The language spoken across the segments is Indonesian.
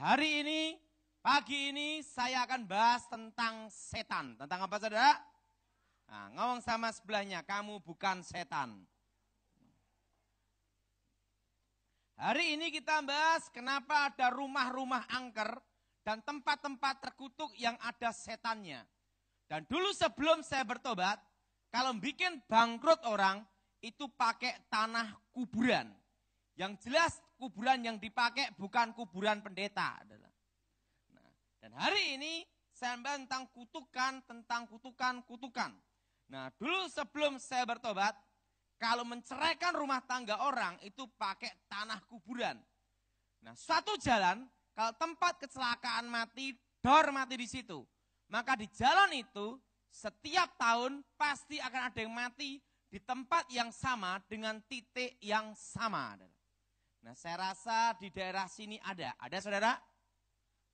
Hari ini, pagi ini saya akan bahas tentang setan. Tentang apa saudara? Nah, ngomong sama sebelahnya, kamu bukan setan. Hari ini kita bahas kenapa ada rumah-rumah angker dan tempat-tempat terkutuk yang ada setannya. Dan dulu sebelum saya bertobat, kalau bikin bangkrut orang, itu pakai tanah kuburan. Yang jelas kuburan yang dipakai bukan kuburan pendeta. Nah, dan hari ini saya bahas tentang kutukan. Nah, dulu sebelum saya bertobat, kalau menceraikan rumah tangga orang itu pakai tanah kuburan. Nah, suatu jalan, kalau tempat kecelakaan mati, dor mati di situ. Maka di jalan itu, setiap tahun pasti akan ada yang mati di tempat yang sama dengan titik yang sama. Nah, saya rasa di daerah sini ada saudara?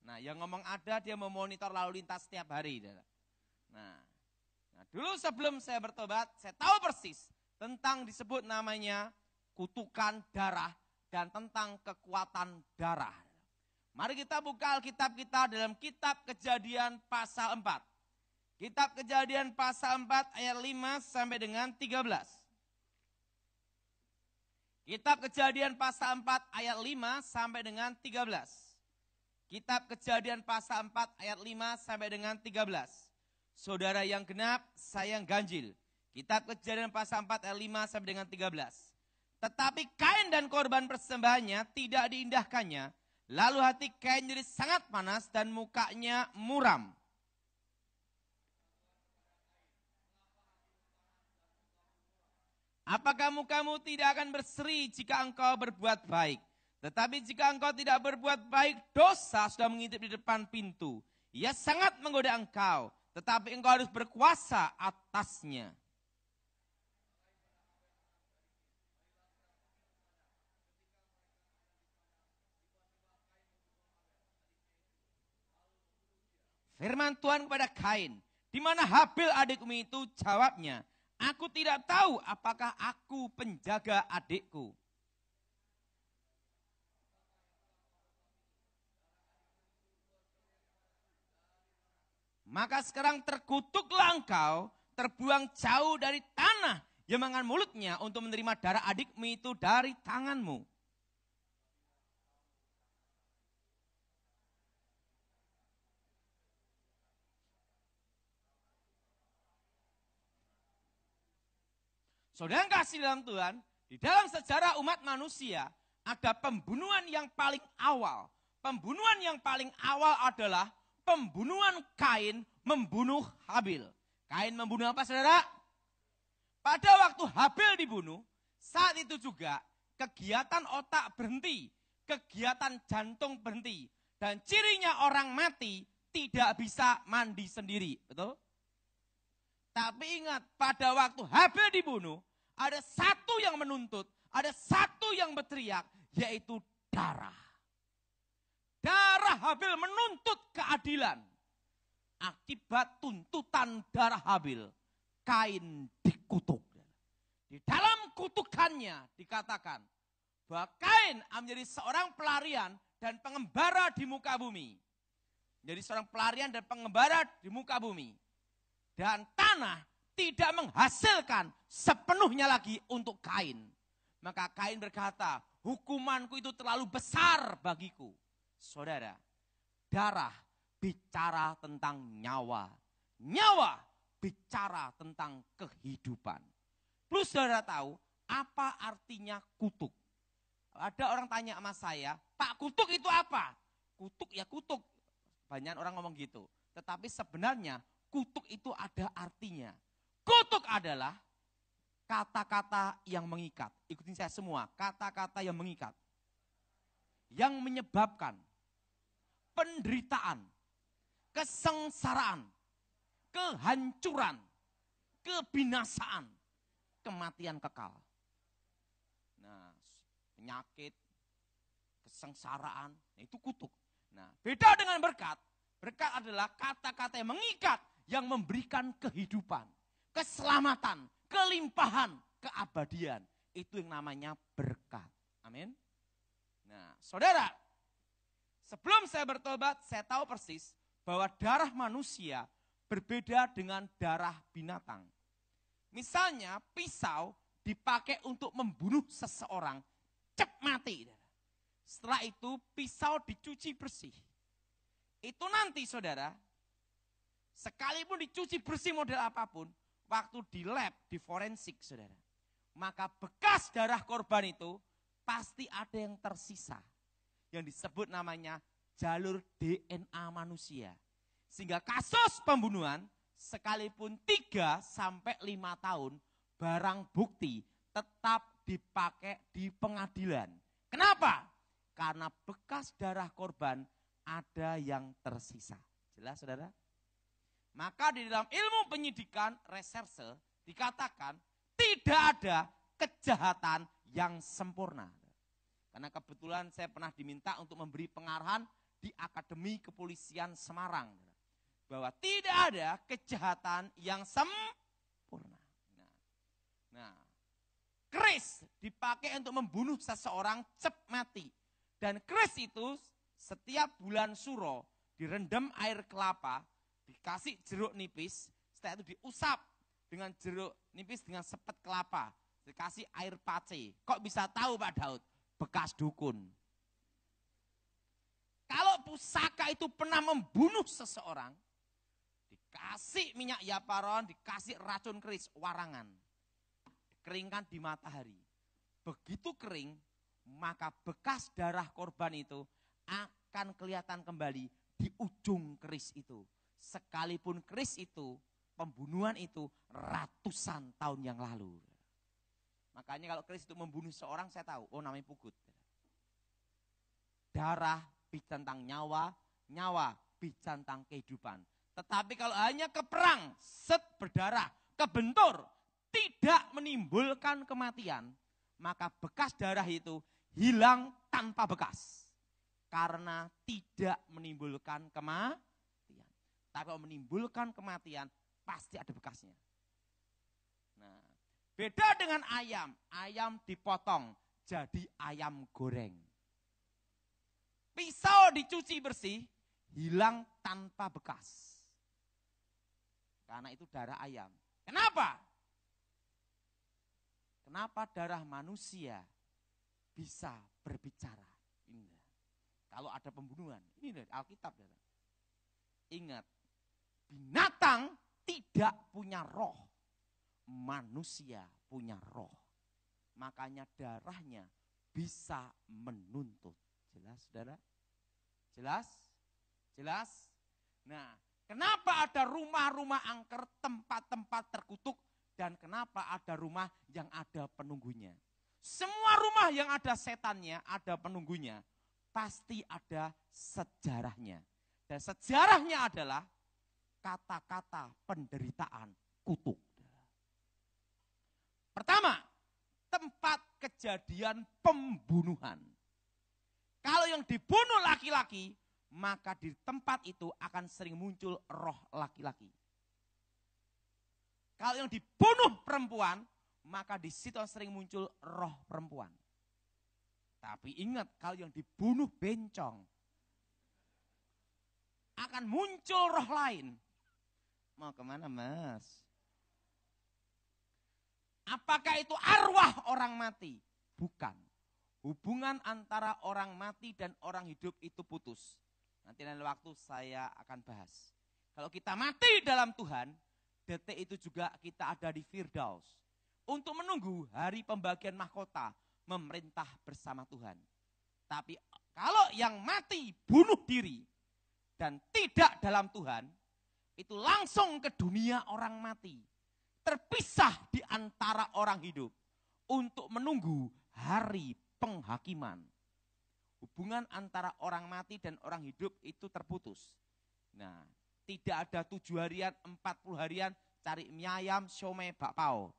Nah, yang ngomong ada, dia memonitor lalu lintas setiap hari. Nah, dulu sebelum saya bertobat, saya tahu persis tentang disebut namanya kutukan darah dan tentang kekuatan darah. Mari kita buka Alkitab kita dalam kitab Kejadian pasal 4. Kitab Kejadian pasal 4 ayat 5 sampai dengan 13. Kitab Kejadian pasal 4 ayat 5 sampai dengan 13. Kitab Kejadian pasal 4 ayat 5 sampai dengan 13. Saudara yang genap, saya yang ganjil. Kitab Kejadian pasal 4 ayat 5 sampai dengan 13. Tetapi Kain dan korban persembahannya tidak diindahkannya. Lalu hati Kain jadi sangat panas dan mukanya muram. Apakah mukamu tidak akan berseri jika engkau berbuat baik? Tetapi jika engkau tidak berbuat baik, dosa sudah mengintip di depan pintu. Ia sangat menggoda engkau, tetapi engkau harus berkuasa atasnya. Firman Tuhan kepada Kain, di mana Habil adikmu itu? Jawabnya, aku tidak tahu apakah aku penjaga adikku. Maka sekarang terkutuklah engkau, terbuang jauh dari tanah yang mengan mulutnya untuk menerima darah adikmu itu dari tanganmu. Saudara yang kasih dalam Tuhan, di dalam sejarah umat manusia ada pembunuhan yang paling awal. Pembunuhan yang paling awal adalah pembunuhan Kain membunuh Habil. Kain membunuh apa saudara? Pada waktu Habil dibunuh, saat itu juga kegiatan otak berhenti, kegiatan jantung berhenti. Dan cirinya orang mati tidak bisa mandi sendiri, betul? Tapi ingat, pada waktu Habil dibunuh, ada satu yang menuntut, ada satu yang berteriak, yaitu darah. Darah Habil menuntut keadilan. Akibat tuntutan darah Habil, Kain dikutuk. Di dalam kutukannya dikatakan bahwa Kain menjadi seorang pelarian dan pengembara di muka bumi. Jadi seorang pelarian dan pengembara di muka bumi. Dan tanah tidak menghasilkan sepenuhnya lagi untuk Kain. Maka Kain berkata, hukumanku itu terlalu besar bagiku. Saudara, darah bicara tentang nyawa. Nyawa bicara tentang kehidupan. Plus saudara tahu, apa artinya kutuk? Ada orang tanya sama saya, Pak, kutuk itu apa? Kutuk ya kutuk. Banyak orang ngomong gitu. Tetapi sebenarnya kutuk itu ada artinya. Kutuk adalah kata-kata yang mengikat. Ikutin saya semua, kata-kata yang mengikat. Yang menyebabkan penderitaan, kesengsaraan, kehancuran, kebinasaan, kematian kekal. Nah, penyakit, kesengsaraan, itu kutuk. Nah, beda dengan berkat. Berkat adalah kata-kata yang mengikat, yang memberikan kehidupan, keselamatan, kelimpahan, keabadian. Itu yang namanya berkat. Amin. Nah, saudara, Sebelum saya bertobat, saya tahu persis bahwa darah manusia berbeda dengan darah binatang. Misalnya pisau dipakai untuk membunuh seseorang, cep mati. Setelah itu pisau dicuci bersih. Itu nanti saudara, sekalipun dicuci bersih model apapun, waktu di lab, di forensik saudara, maka bekas darah korban itu pasti ada yang tersisa. Yang disebut namanya jalur DNA manusia. Sehingga kasus pembunuhan sekalipun 3-5 tahun, barang bukti tetap dipakai di pengadilan. Kenapa? Karena bekas darah korban ada yang tersisa. Jelas saudara? Maka di dalam ilmu penyidikan reserse dikatakan tidak ada kejahatan yang sempurna. Karena kebetulan saya pernah diminta untuk memberi pengarahan di Akademi Kepolisian Semarang. Bahwa tidak ada kejahatan yang sempurna. Nah, keris dipakai untuk membunuh seseorang cep mati. Dan keris itu setiap bulan suro direndam air kelapa, dikasih jeruk nipis, setelah itu diusap dengan jeruk nipis dengan sepet kelapa, dikasih air pace. Kok bisa tahu Pak Daud? Bekas dukun. Kalau pusaka itu pernah membunuh seseorang, dikasih minyak yaparon, dikasih racun keris, warangan. Dikeringkan di matahari. Begitu kering, maka bekas darah korban itu akan kelihatan kembali di ujung keris itu. Sekalipun keris itu, pembunuhan itu ratusan tahun yang lalu. Makanya kalau keris itu membunuh seorang, saya tahu, oh namanya pugut. Darah bicara tentang nyawa, nyawa bicara tentang kehidupan. Tetapi kalau hanya ke perang, set berdarah, kebentur, tidak menimbulkan kematian, maka bekas darah itu hilang tanpa bekas. Karena tidak menimbulkan kematian. Tapi kalau menimbulkan kematian, pasti ada bekasnya. Nah, beda dengan ayam. Ayam dipotong jadi ayam goreng. Pisau dicuci bersih, hilang tanpa bekas. Karena itu darah ayam. Kenapa? Kenapa darah manusia bisa berbicara? Ini. Kalau ada pembunuhan, ini dari Alkitab. Ingat, binatang tidak punya roh. Manusia punya roh. Makanya darahnya bisa menuntut. Jelas, saudara? Jelas? Jelas? Nah, kenapa ada rumah-rumah angker, tempat-tempat terkutuk, dan kenapa ada rumah yang ada penunggunya? Semua rumah yang ada setannya, ada penunggunya, pasti ada sejarahnya. Dan sejarahnya adalah kata-kata penderitaan kutuk. Pertama, tempat kejadian pembunuhan. Kalau yang dibunuh laki-laki, maka di tempat itu akan sering muncul roh laki-laki. Kalau yang dibunuh perempuan, maka di situ sering muncul roh perempuan. Tapi ingat, kalau yang dibunuh bencong, akan muncul roh lain. Mau kemana mas? Apakah itu arwah orang mati? Bukan. Hubungan antara orang mati dan orang hidup itu putus. Nanti lain waktu saya akan bahas. Kalau kita mati dalam Tuhan, detik itu juga kita ada di Firdaus. Untuk menunggu hari pembagian mahkota, memerintah bersama Tuhan. Tapi kalau yang mati bunuh diri dan tidak dalam Tuhan, itu langsung ke dunia orang mati. Terpisah di antara orang hidup untuk menunggu hari penghakiman. Hubungan antara orang mati dan orang hidup itu terputus. Nah, tidak ada 7 harian, 40 harian cari mie ayam, siomay, bakpao.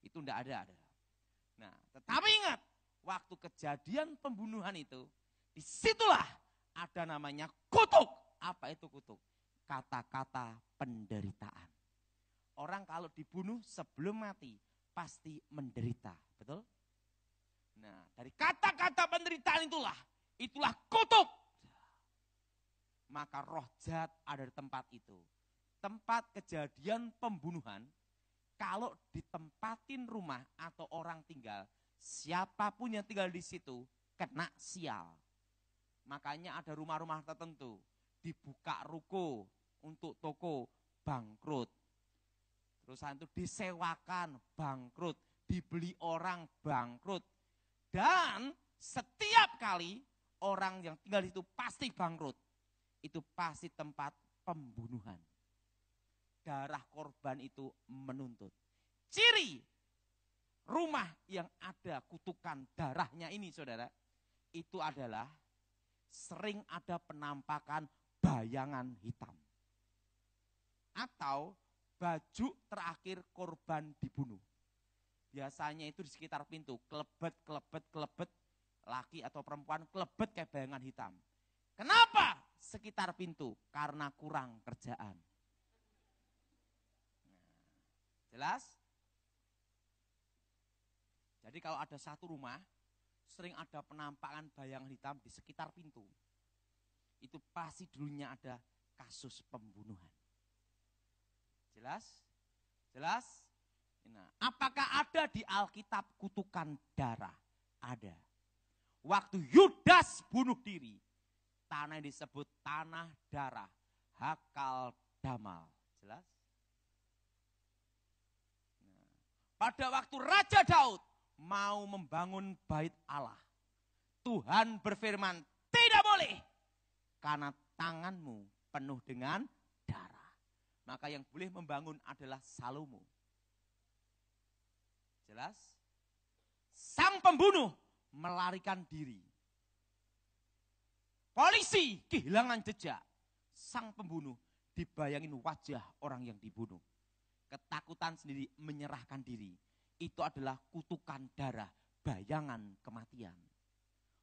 Itu tidak ada. Nah, tetapi ingat, waktu kejadian pembunuhan itu, disitulah ada namanya kutuk. Apa itu kutuk? Kata-kata penderitaan. Orang kalau dibunuh sebelum mati, pasti menderita. Betul? Nah, dari kata-kata penderitaan itulah kutuk. maka roh jahat ada di tempat itu. Tempat kejadian pembunuhan, kalau ditempatin rumah atau orang tinggal, siapapun yang tinggal di situ kena sial. Makanya ada rumah-rumah tertentu, dibuka ruko untuk toko, bangkrut. Terusan itu disewakan, bangkrut. Dibeli orang, bangkrut. Dan setiap kali orang yang tinggal di situ pasti bangkrut. Itu pasti tempat pembunuhan. Darah korban itu menuntut. Ciri rumah yang ada kutukan darahnya ini, saudara, itu adalah sering ada penampakan bayangan hitam. Atau baju terakhir korban dibunuh. Biasanya itu di sekitar pintu, kelebet, laki atau perempuan kelebet kayak bayangan hitam. Kenapa sekitar pintu? Karena kurang kerjaan. Jelas? Jadi kalau ada satu rumah, sering ada penampakan bayangan hitam di sekitar pintu. Itu pasti dulunya ada kasus pembunuhan. Jelas? Jelas? Nah, apakah ada di Alkitab kutukan darah? Ada. Waktu Yudas bunuh diri, tanah yang disebut tanah darah, Hakal Damal. Jelas? Nah, pada waktu Raja Daud mau membangun bait Allah, Tuhan berfirman, tidak boleh, karena tanganmu penuh dengan darah. Maka yang boleh membangun adalah Salomo. Jelas? Sang pembunuh melarikan diri. Polisi kehilangan jejak. Sang pembunuh dibayangin wajah orang yang dibunuh. Ketakutan sendiri menyerahkan diri. Itu adalah kutukan darah, bayangan kematian.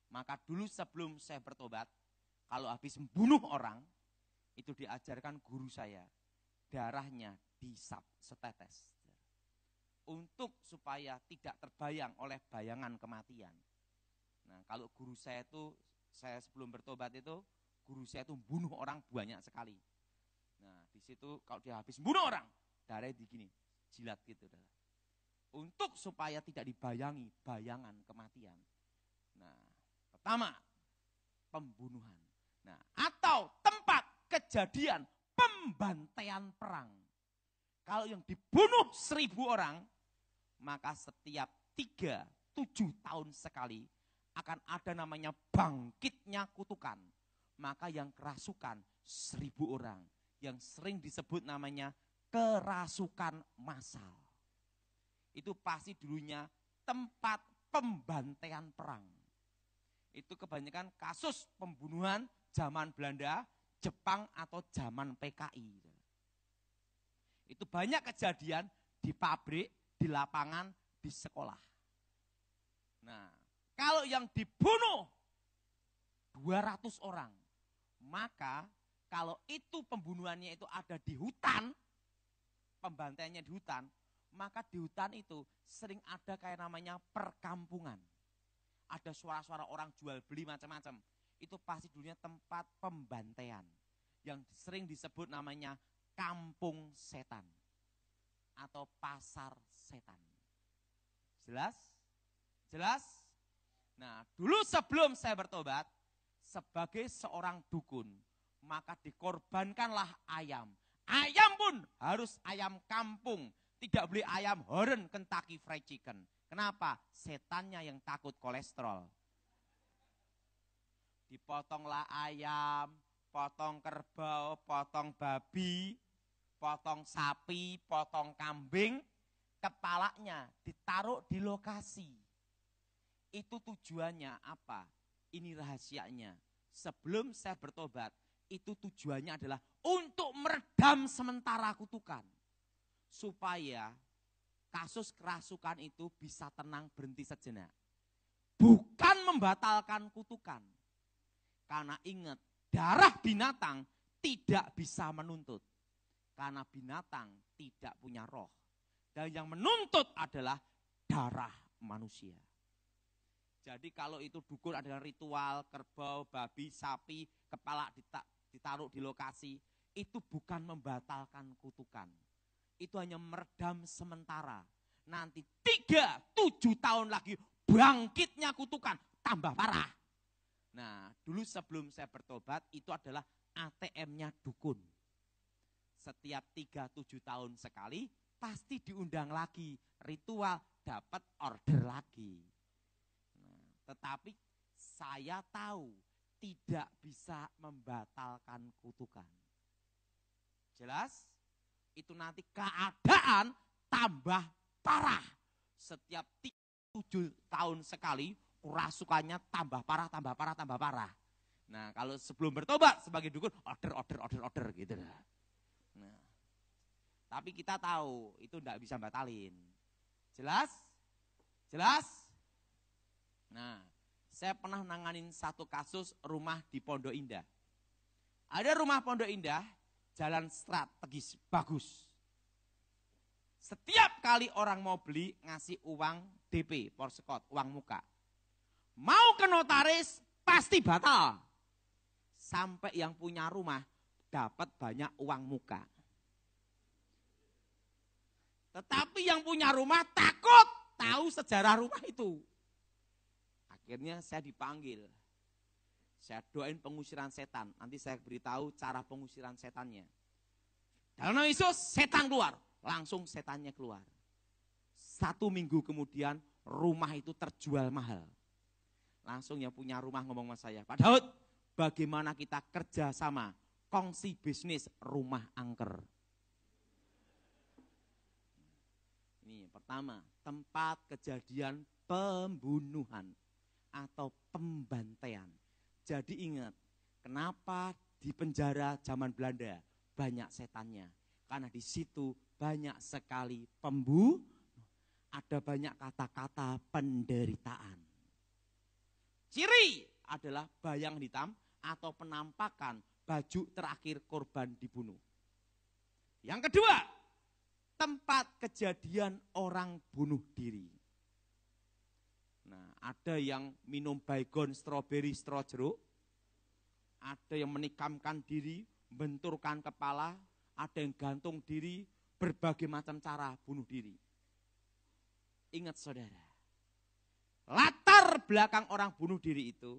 Maka dulu sebelum saya bertobat, kalau habis membunuh orang, itu diajarkan guru saya, darahnya dihisap setetes. Untuk supaya tidak terbayang oleh bayangan kematian. Nah, kalau guru saya itu, saya sebelum bertobat itu, guru saya itu bunuh orang banyak sekali. Nah, di situ kalau dia habis bunuh orang, darahnya begini, jilat gitu. Untuk supaya tidak dibayangi bayangan kematian. Nah, pertama, pembunuhan. Nah, atau tempat kejadian pembantaian perang. Kalau yang dibunuh 1000 orang, maka setiap 3-7 tahun sekali akan ada namanya bangkitnya kutukan. Maka yang kerasukan 1000 orang. Yang sering disebut namanya kerasukan massal. Itu pasti dulunya tempat pembantaian perang. Itu kebanyakan kasus pembunuhan zaman Belanda, Jepang atau zaman PKI. Itu banyak kejadian di pabrik, di lapangan, di sekolah. Nah, kalau yang dibunuh 200 orang, maka kalau itu pembunuhannya itu ada di hutan, pembantaiannya di hutan, maka di hutan itu sering ada kayak namanya perkampungan. Ada suara-suara orang jual beli macam-macam. Itu pasti dulunya tempat pembantaian. Yang sering disebut namanya kampung setan. Atau pasar setan. Jelas? Jelas? Nah, dulu sebelum saya bertobat, sebagai seorang dukun, maka dikorbankanlah ayam. Ayam pun harus ayam kampung. Tidak beli ayam Horn Kentucky Fried Chicken. Kenapa? Setannya yang takut kolesterol. Dipotonglah ayam, potong kerbau, potong babi, potong sapi, potong kambing, kepalanya ditaruh di lokasi. Itu tujuannya apa? Ini rahasianya. Sebelum saya bertobat, itu tujuannya adalah untuk meredam sementara kutukan. Supaya kasus kerasukan itu bisa tenang berhenti sejenak. Bukan membatalkan kutukan. Karena ingat, darah binatang tidak bisa menuntut. Karena binatang tidak punya roh. Dan yang menuntut adalah darah manusia. Jadi kalau itu dukun ada ritual, kerbau, babi, sapi, kepala ditaruh di lokasi, itu bukan membatalkan kutukan. Itu hanya meredam sementara. Nanti 3-7 tahun lagi bangkitnya kutukan, tambah parah. Nah, dulu sebelum saya bertobat, itu adalah ATM-nya dukun. Setiap 3-7 tahun sekali, pasti diundang lagi. Ritual, dapat order lagi. Nah, tetapi saya tahu tidak bisa membatalkan kutukan. Jelas? Itu nanti keadaan tambah parah. Setiap 7 tahun sekali, kerasukannya tambah parah, tambah parah, tambah parah. Nah, kalau sebelum bertobat sebagai dukun, order gitu. Nah, tapi kita tahu itu enggak bisa batalin. Jelas? Jelas? Nah, saya pernah nanganin satu kasus rumah di Pondok Indah. Ada rumah Pondok Indah, jalan strategis, bagus. Setiap kali orang mau beli, ngasih uang DP, porsekot, uang muka. Mau ke notaris, pasti batal. Sampai yang punya rumah, dapat banyak uang muka. Tetapi yang punya rumah takut tahu sejarah rumah itu. Akhirnya saya dipanggil. Saya doain pengusiran setan. Nanti saya beritahu cara pengusiran setannya. Dalam nama Yesus, setan keluar. Langsung setannya keluar. 1 minggu kemudian rumah itu terjual mahal. Langsung yang punya rumah ngomong sama saya, Pak Daud, bagaimana kita kerja sama, kongsi bisnis rumah angker. Ini pertama, tempat kejadian pembunuhan atau pembantaian. Jadi ingat, kenapa di penjara zaman Belanda banyak setannya? Karena di situ banyak sekali pembunuh, ada banyak kata-kata penderitaan. Ciri adalah bayang hitam atau penampakan baju terakhir korban dibunuh. Yang kedua, tempat kejadian orang bunuh diri. Nah, ada yang minum baygon stroberi jeruk, ada yang menikamkan diri, benturkan kepala, ada yang gantung diri, berbagai macam cara bunuh diri. Ingat saudara, latar belakang orang bunuh diri itu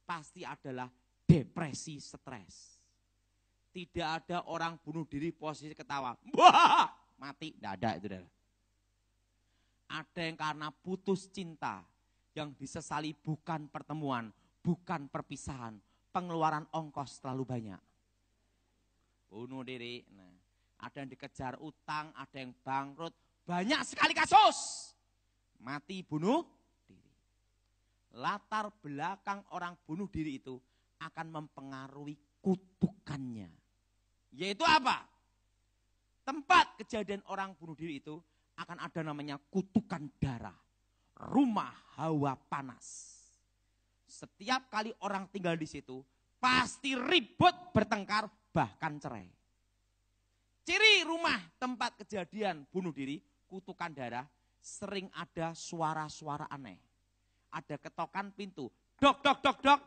pasti adalah depresi, stres. Tidak ada orang bunuh diri posisi ketawa, wah, mati, tidak ada itu. Ada yang karena putus cinta, yang disesali bukan pertemuan, bukan perpisahan, pengeluaran ongkos terlalu banyak. Bunuh diri. Nah, ada yang dikejar utang, ada yang bangkrut, banyak sekali kasus. Mati bunuh diri. Latar belakang orang bunuh diri itu akan mempengaruhi kutukannya. Yaitu apa? Tempat kejadian orang bunuh diri itu akan ada namanya kutukan darah. Rumah hawa panas. Setiap kali orang tinggal di situ, pasti ribut, bertengkar, bahkan cerai. Ciri rumah tempat kejadian bunuh diri, kutukan darah, sering ada suara-suara aneh. Ada ketokan pintu, dok, dok, dok, dok,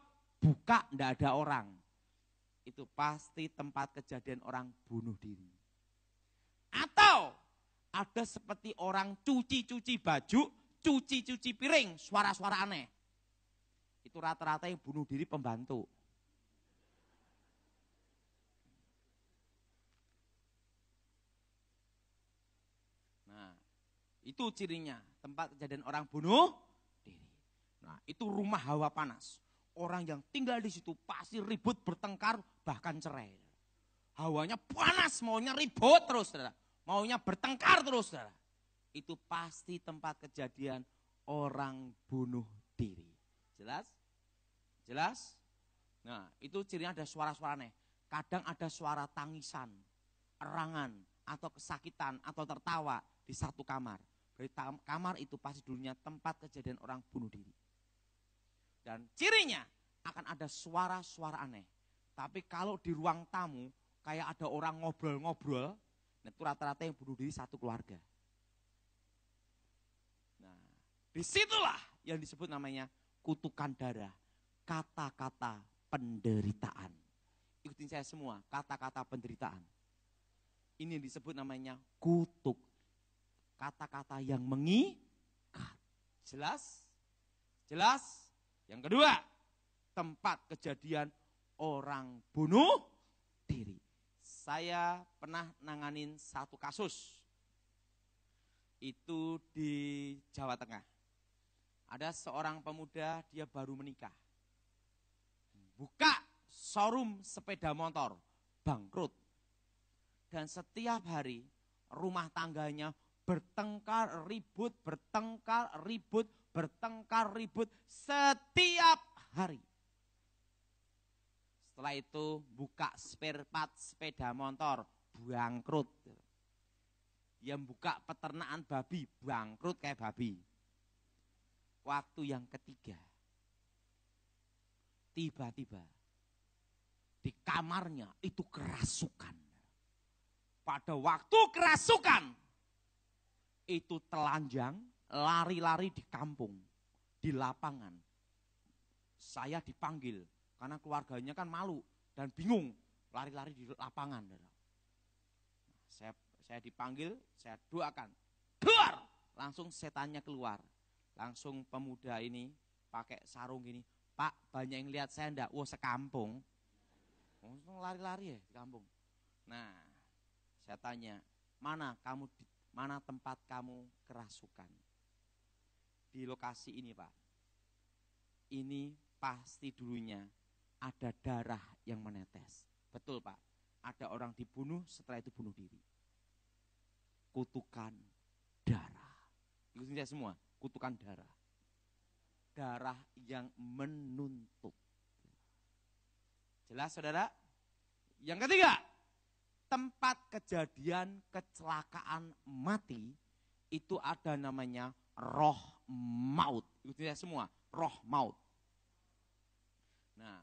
buka, enggak ada orang. Itu pasti tempat kejadian orang bunuh diri. Atau ada seperti orang cuci-cuci baju, cuci-cuci piring, suara-suara aneh. Itu rata-rata yang bunuh diri pembantu. Nah, itu cirinya, tempat kejadian orang bunuh diri. Nah, itu rumah hawa panas. Orang yang tinggal di situ pasti ribut, bertengkar, bahkan cerai. Hawanya panas, maunya ribut terus, maunya bertengkar terus. Itu pasti tempat kejadian orang bunuh diri. Jelas? Jelas? Nah, itu cirinya ada suara-suara aneh. Kadang ada suara tangisan, erangan, atau kesakitan, atau tertawa di satu kamar. Berarti kamar itu pasti dulunya tempat kejadian orang bunuh diri. Dan cirinya akan ada suara-suara aneh. Tapi kalau di ruang tamu, kayak ada orang ngobrol-ngobrol, nah itu rata-rata yang bunuh diri satu keluarga. Nah, disitulah yang disebut namanya kutukan darah. Kata-kata penderitaan. ikutin saya semua, kata-kata penderitaan. Ini disebut namanya kutuk. Kata-kata yang mengikat. Jelas? Jelas? Yang kedua, tempat kejadian orang bunuh diri. Saya pernah nanganin satu kasus. Itu di Jawa Tengah. Ada seorang pemuda, dia baru menikah. Buka showroom sepeda motor, bangkrut. Dan setiap hari rumah tangganya bertengkar ribut, setiap hari. Setelah itu buka spare part sepeda motor, bangkrut. Dia buka peternakan babi, bangkrut kayak babi. Waktu yang ketiga, tiba-tiba di kamarnya itu kerasukan. Pada waktu kerasukan, itu telanjang, lari-lari di kampung, di lapangan. Saya dipanggil, karena keluarganya kan malu dan bingung, lari-lari di lapangan. Saya dipanggil, saya doakan, keluar! Langsung setannya keluar. Langsung pemuda ini pakai sarung gini, Pak, banyak yang lihat saya enggak? Wah, sekampung. Lari-lari ya di kampung. Nah, saya tanya, mana tempat kamu kerasukan? Di lokasi ini, Pak. Ini pasti dulunya ada darah yang menetes. Betul, Pak. Ada orang dibunuh, setelah itu bunuh diri. Kutukan darah. Ikutin saya semua, kutukan darah. Darah yang menuntut. Jelas, saudara? Yang ketiga, tempat kejadian kecelakaan mati itu ada namanya roh maut. Ikutin saya semua, roh maut. Nah,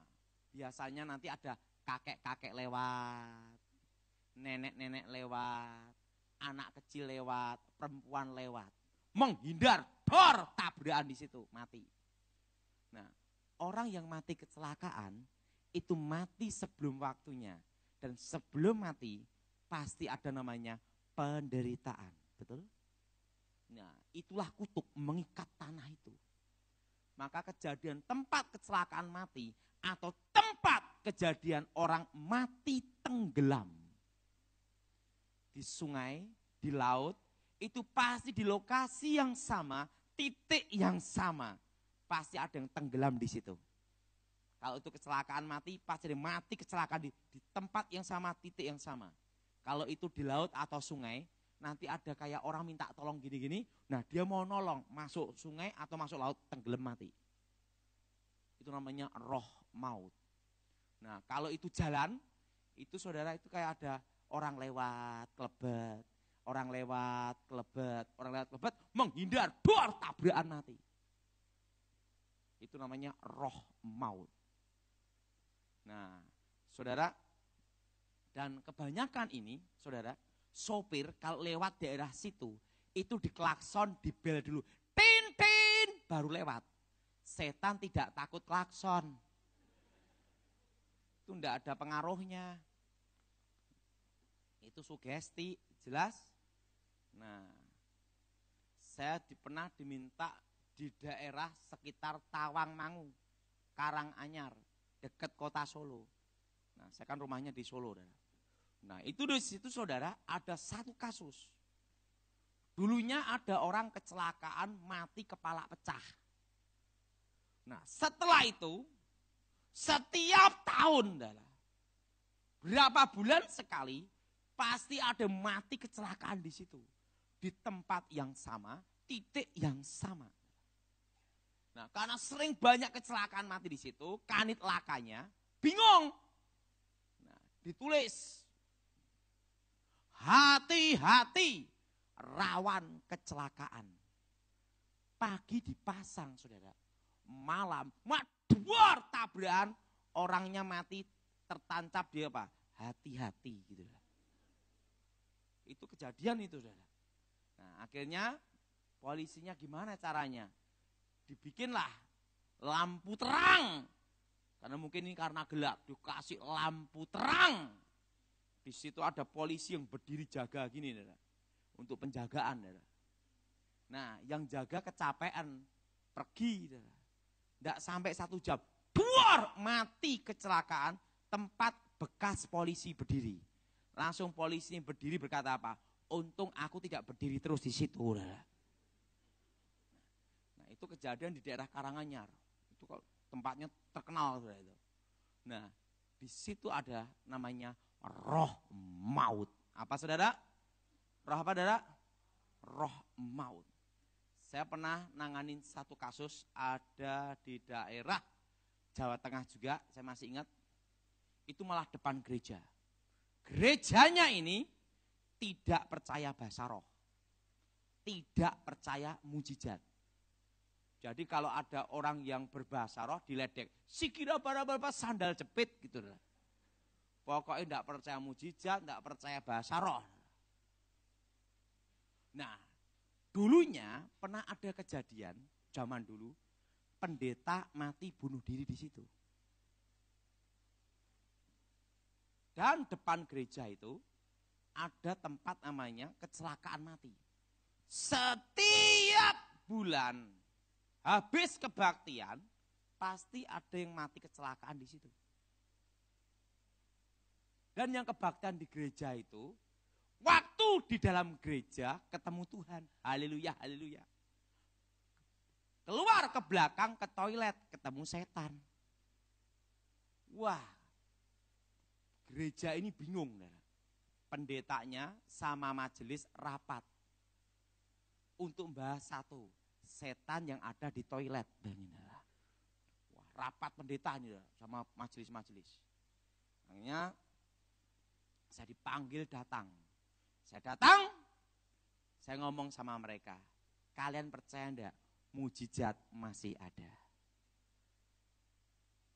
biasanya nanti ada kakek-kakek lewat, nenek-nenek lewat, anak kecil lewat, perempuan lewat. Menghindar, dor, tabrakan di situ, mati. Nah, orang yang mati kecelakaan itu mati sebelum waktunya. Dan sebelum mati pasti ada namanya penderitaan. Betul? Nah, itulah kutuk mengikat tanah itu. Maka kejadian tempat kecelakaan mati atau tempat kejadian orang mati tenggelam. Di sungai, di laut, itu pasti di lokasi yang sama, titik yang sama. Pasti ada yang tenggelam di situ. Kalau itu kecelakaan mati, pasti ada mati kecelakaan di tempat yang sama, titik yang sama. Kalau itu di laut atau sungai, nanti ada kayak orang minta tolong gini-gini, nah dia mau nolong, masuk sungai atau masuk laut, tenggelam mati. Itu namanya roh maut. Nah, kalau itu jalan, itu saudara itu kayak ada orang lewat, kelebet, orang lewat, kelebet, menghindar, dor, tabrakan mati. Itu namanya roh maut. Nah, saudara, dan kebanyakan ini, saudara, sopir kalau lewat daerah situ, itu diklakson, dibel dulu, tin, tin, baru lewat. Setan tidak takut klakson. Itu enggak ada pengaruhnya. Itu sugesti, jelas? Nah, saya pernah diminta di daerah sekitar Tawangmangu, Karanganyar, dekat kota Solo. Nah, saya kan rumahnya di Solo. Nah, itu di situ saudara ada satu kasus. Dulunya ada orang kecelakaan mati kepala pecah. Nah, setelah itu setiap tahun berapa bulan sekali pasti ada mati kecelakaan di situ. Di tempat yang sama, titik yang sama. Nah, karena sering banyak kecelakaan mati di situ, kanit lakanya bingung. Nah, ditulis, hati-hati rawan kecelakaan. Pagi dipasang, saudara. Malam, maduar tabrakan, orangnya mati tertancap dia apa? Hati-hati gitu. Itu kejadian itu, saudara. Nah, akhirnya polisinya gimana caranya? Dibikinlah lampu terang Karena mungkin ini karena gelap, dikasih lampu terang. Di situ ada polisi yang berdiri jaga gini, saudara, untuk penjagaan. Saudara. Nah, yang jaga kecapean, pergi. Tidak sampai 1 jam, duar, mati kecelakaan tempat bekas polisi berdiri. Langsung polisi berdiri berkata apa? Untung aku tidak berdiri terus di situ. Saudara. Nah, itu kejadian di daerah Karanganyar. Itu kalau tempatnya terkenal. Saudara, itu. Nah, di situ ada namanya roh maut. Apa saudara? Roh apa saudara? Roh maut. Saya pernah nanganin satu kasus ada di daerah Jawa Tengah juga, saya masih ingat. Itu malah depan gereja. Gerejanya ini tidak percaya bahasa roh. Tidak percaya mujizat. Jadi kalau ada orang yang berbahasa roh diledek, sikira bara-bara sandal jepit gitu. Pokoknya tidak percaya mujizat, tidak percaya bahasa roh. Nah, dulunya pernah ada kejadian zaman dulu, pendeta mati bunuh diri di situ. Dan depan gereja itu ada tempat namanya kecelakaan mati. Setiap bulan habis kebaktian pasti ada yang mati kecelakaan di situ. Dan yang kebaktian di gereja itu, waktu di dalam gereja ketemu Tuhan. Haleluya, haleluya. Keluar ke belakang ke toilet ketemu setan. Wah, gereja ini bingung. Pendetanya sama majelis rapat untuk membahas satu, setan yang ada di toilet. Wah, rapat pendeta ini sama majelis-majelis. Akhirnya saya dipanggil datang. Saya datang, saya ngomong sama mereka, kalian percaya enggak mujizat masih ada?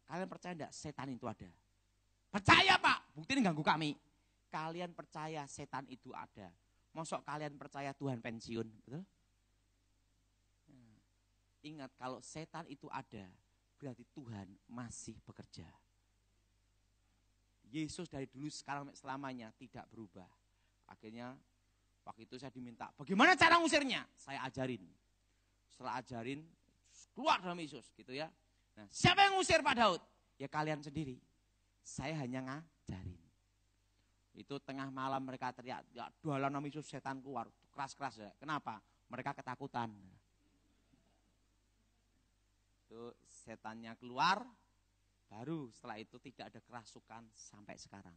Kalian percaya enggak setan itu ada? Percaya Pak, bukti ini ganggu kami. Kalian percaya setan itu ada? Mosok kalian percaya Tuhan pensiun, betul? Nah, ingat kalau setan itu ada, berarti Tuhan masih bekerja. Yesus dari dulu sekarang selamanya tidak berubah. Akhirnya waktu itu saya diminta, bagaimana cara ngusirnya? Saya ajarin. Setelah ajarin, keluar dalam Yesus gitu ya. Nah, siapa yang ngusir Pak Daud? Ya kalian sendiri. Saya hanya ngajarin. Itu tengah malam mereka teriak, ya dalam nama Yesus setan keluar. Keras-keras ya. Kenapa? Mereka ketakutan. Itu setannya keluar, baru setelah itu tidak ada kerasukan sampai sekarang.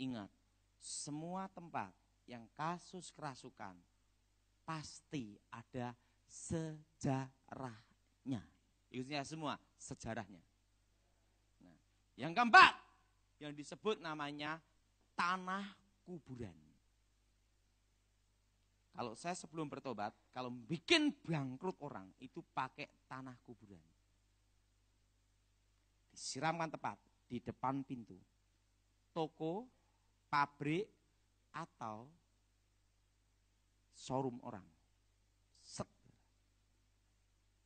Ingat, semua tempat yang kasus kerasukan pasti ada sejarahnya. Intinya semua sejarahnya. Nah, yang keempat, yang disebut namanya tanah kuburan. Kalau saya sebelum bertobat, kalau bikin bangkrut orang, itu pakai tanah kuburan. Disiramkan tepat di depan pintu toko, pabrik, atau showroom orang. Set.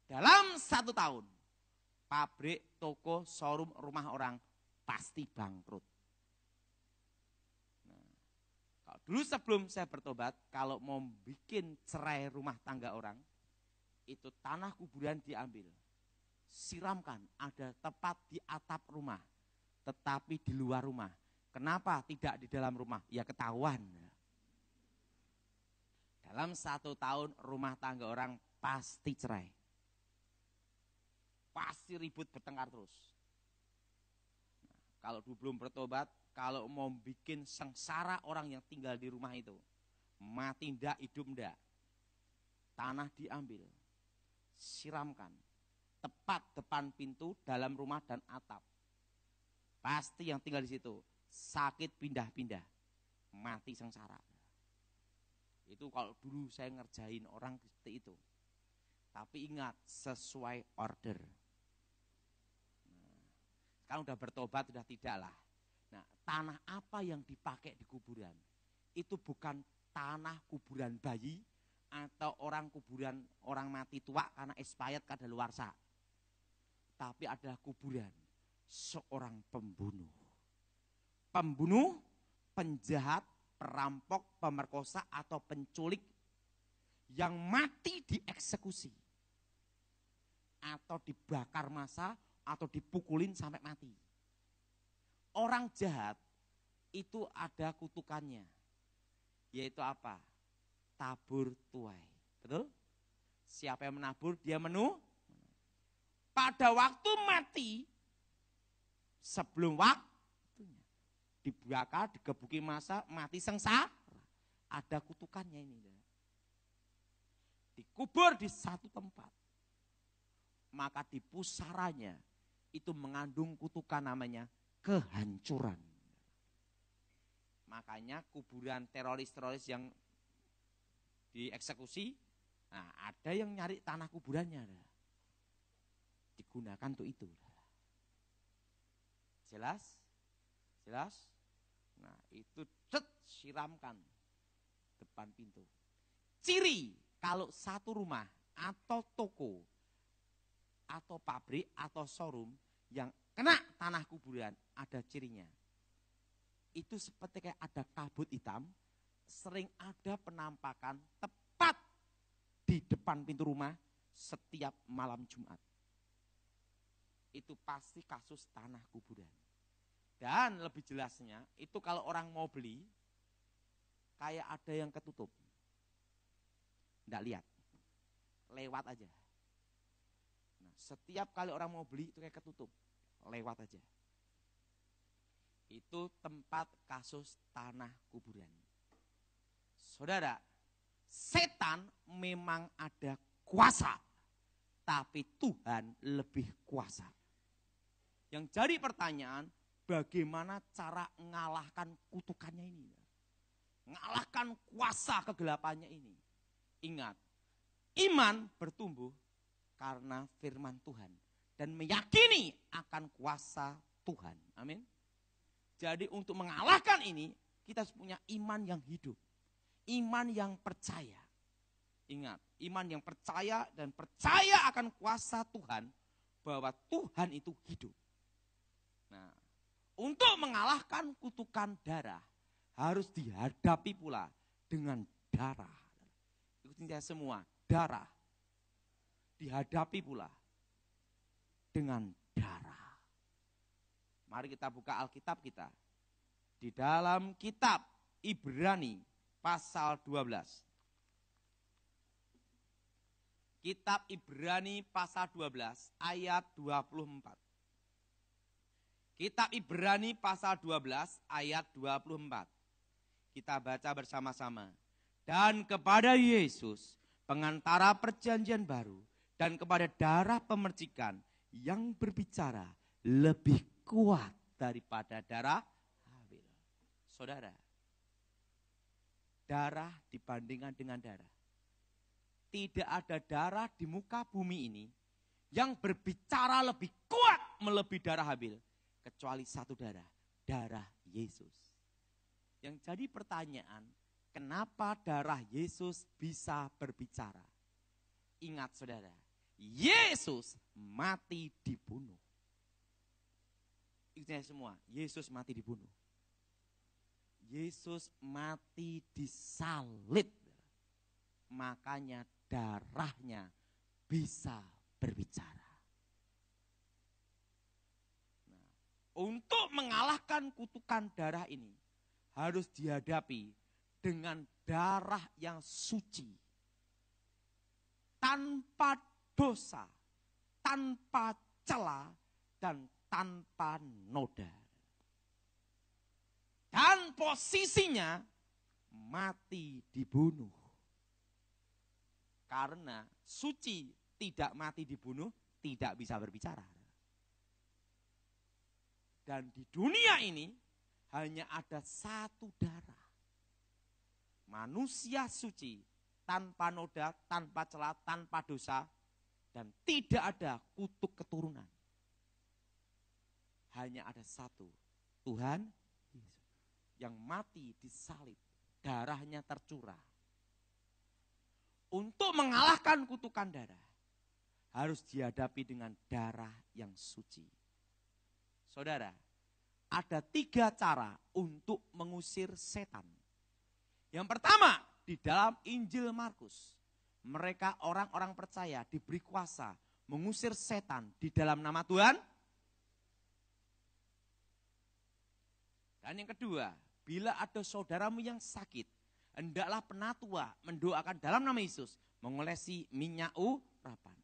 Dalam 1 tahun, pabrik, toko, showroom, rumah orang pasti bangkrut. Nah, kalau dulu sebelum saya bertobat, kalau mau bikin cerai rumah tangga orang, itu tanah kuburan diambil. Siramkan, ada tepat di atap rumah, tetapi di luar rumah. Kenapa tidak di dalam rumah? Ya ketahuan. Dalam 1 tahun rumah tangga orang pasti cerai. Pasti ribut bertengkar terus. Nah, kalau belum bertobat, kalau mau bikin sengsara orang yang tinggal di rumah itu, mati ndak, hidup ndak, tanah diambil, siramkan, tepat depan pintu, dalam rumah dan atap. Pasti yang tinggal di situ sakit pindah-pindah, mati sengsara. Itu kalau dulu saya ngerjain orang seperti itu. Tapi ingat, sesuai order. Nah, sekarang udah bertobat, sudah tidak lah. Nah, tanah apa yang dipakai di kuburan? Itu bukan tanah kuburan bayi atau orang kuburan orang mati tua karena expired kadaluarsa. Tapi adalah kuburan seorang pembunuh. Pembunuh, penjahat, perampok, pemerkosa atau penculik yang mati dieksekusi. Atau dibakar massa atau dipukulin sampai mati. Orang jahat itu ada kutukannya. Yaitu apa? Tabur tuai. Betul? Siapa yang menabur dia pada waktu mati, sebelum waktunya, dibakar, digebuki massa, mati sengsara. Ada kutukannya ini. Dikubur di satu tempat. Maka di pusaranya itu mengandung kutukan namanya kehancuran. Makanya kuburan teroris-teroris yang dieksekusi, nah ada yang nyari tanah kuburannya. Digunakan untuk itu. Jelas? Jelas? Nah itu siramkan depan pintu. Ciri kalau satu rumah atau toko atau pabrik atau showroom yang kena tanah kuburan ada cirinya. Itu seperti kayak ada kabut hitam, sering ada penampakan tepat di depan pintu rumah setiap malam Jumat. Itu pasti kasus tanah kuburan. Dan lebih jelasnya, itu kalau orang mau beli, kayak ada yang ketutup. Nggak lihat, lewat aja. Nah, setiap kali orang mau beli itu kayak ketutup, lewat aja. Itu tempat kasus tanah kuburan. Saudara, setan memang ada kuasa, tapi Tuhan lebih kuasa. Yang jadi pertanyaan, bagaimana cara mengalahkan kutukannya ini? Mengalahkan kuasa kegelapannya ini. Ingat, iman bertumbuh karena firman Tuhan. Dan meyakini akan kuasa Tuhan. Amin. Jadi untuk mengalahkan ini, kita harus punya iman yang hidup. Iman yang percaya. Ingat, iman yang percaya dan percaya akan kuasa Tuhan. Bahwa Tuhan itu hidup. Nah, untuk mengalahkan kutukan darah, harus dihadapi pula dengan darah. Ikutin saya semua, darah. Dihadapi pula dengan darah. Mari kita buka Alkitab kita. Di dalam kitab Ibrani pasal 12. Kitab Ibrani pasal 12 ayat 24. Kitab Ibrani pasal 12 ayat 24. Kita baca bersama-sama. Dan kepada Yesus, pengantara perjanjian baru, dan kepada darah pemercikan yang berbicara lebih kuat daripada darah Habel. Saudara, darah dibandingkan dengan darah. Tidak ada darah di muka bumi ini yang berbicara lebih kuat melebihi darah Habel. Kecuali satu darah, darah Yesus. Yang jadi pertanyaan, kenapa darah Yesus bisa berbicara? Ingat saudara, Yesus mati dibunuh. Ingat semua, Yesus mati dibunuh. Yesus mati disalib. Makanya darahnya bisa berbicara. Untuk mengalahkan kutukan darah ini, harus dihadapi dengan darah yang suci. Tanpa dosa, tanpa cela, dan tanpa noda. Dan posisinya mati dibunuh. Karena suci tidak mati dibunuh, tidak bisa berbicara. Dan di dunia ini hanya ada satu darah. Manusia suci, tanpa noda, tanpa celah, tanpa dosa, dan tidak ada kutuk keturunan. Hanya ada satu, Tuhan Yesus, yang mati disalib, darahnya tercurah. Untuk mengalahkan kutukan darah, harus dihadapi dengan darah yang suci. Saudara, ada 3 cara untuk mengusir setan. Yang pertama, di dalam Injil Markus, mereka orang-orang percaya diberi kuasa mengusir setan di dalam nama Tuhan. Dan yang kedua, bila ada saudaramu yang sakit, hendaklah penatua mendoakan dalam nama Yesus, mengolesi minyak urapan.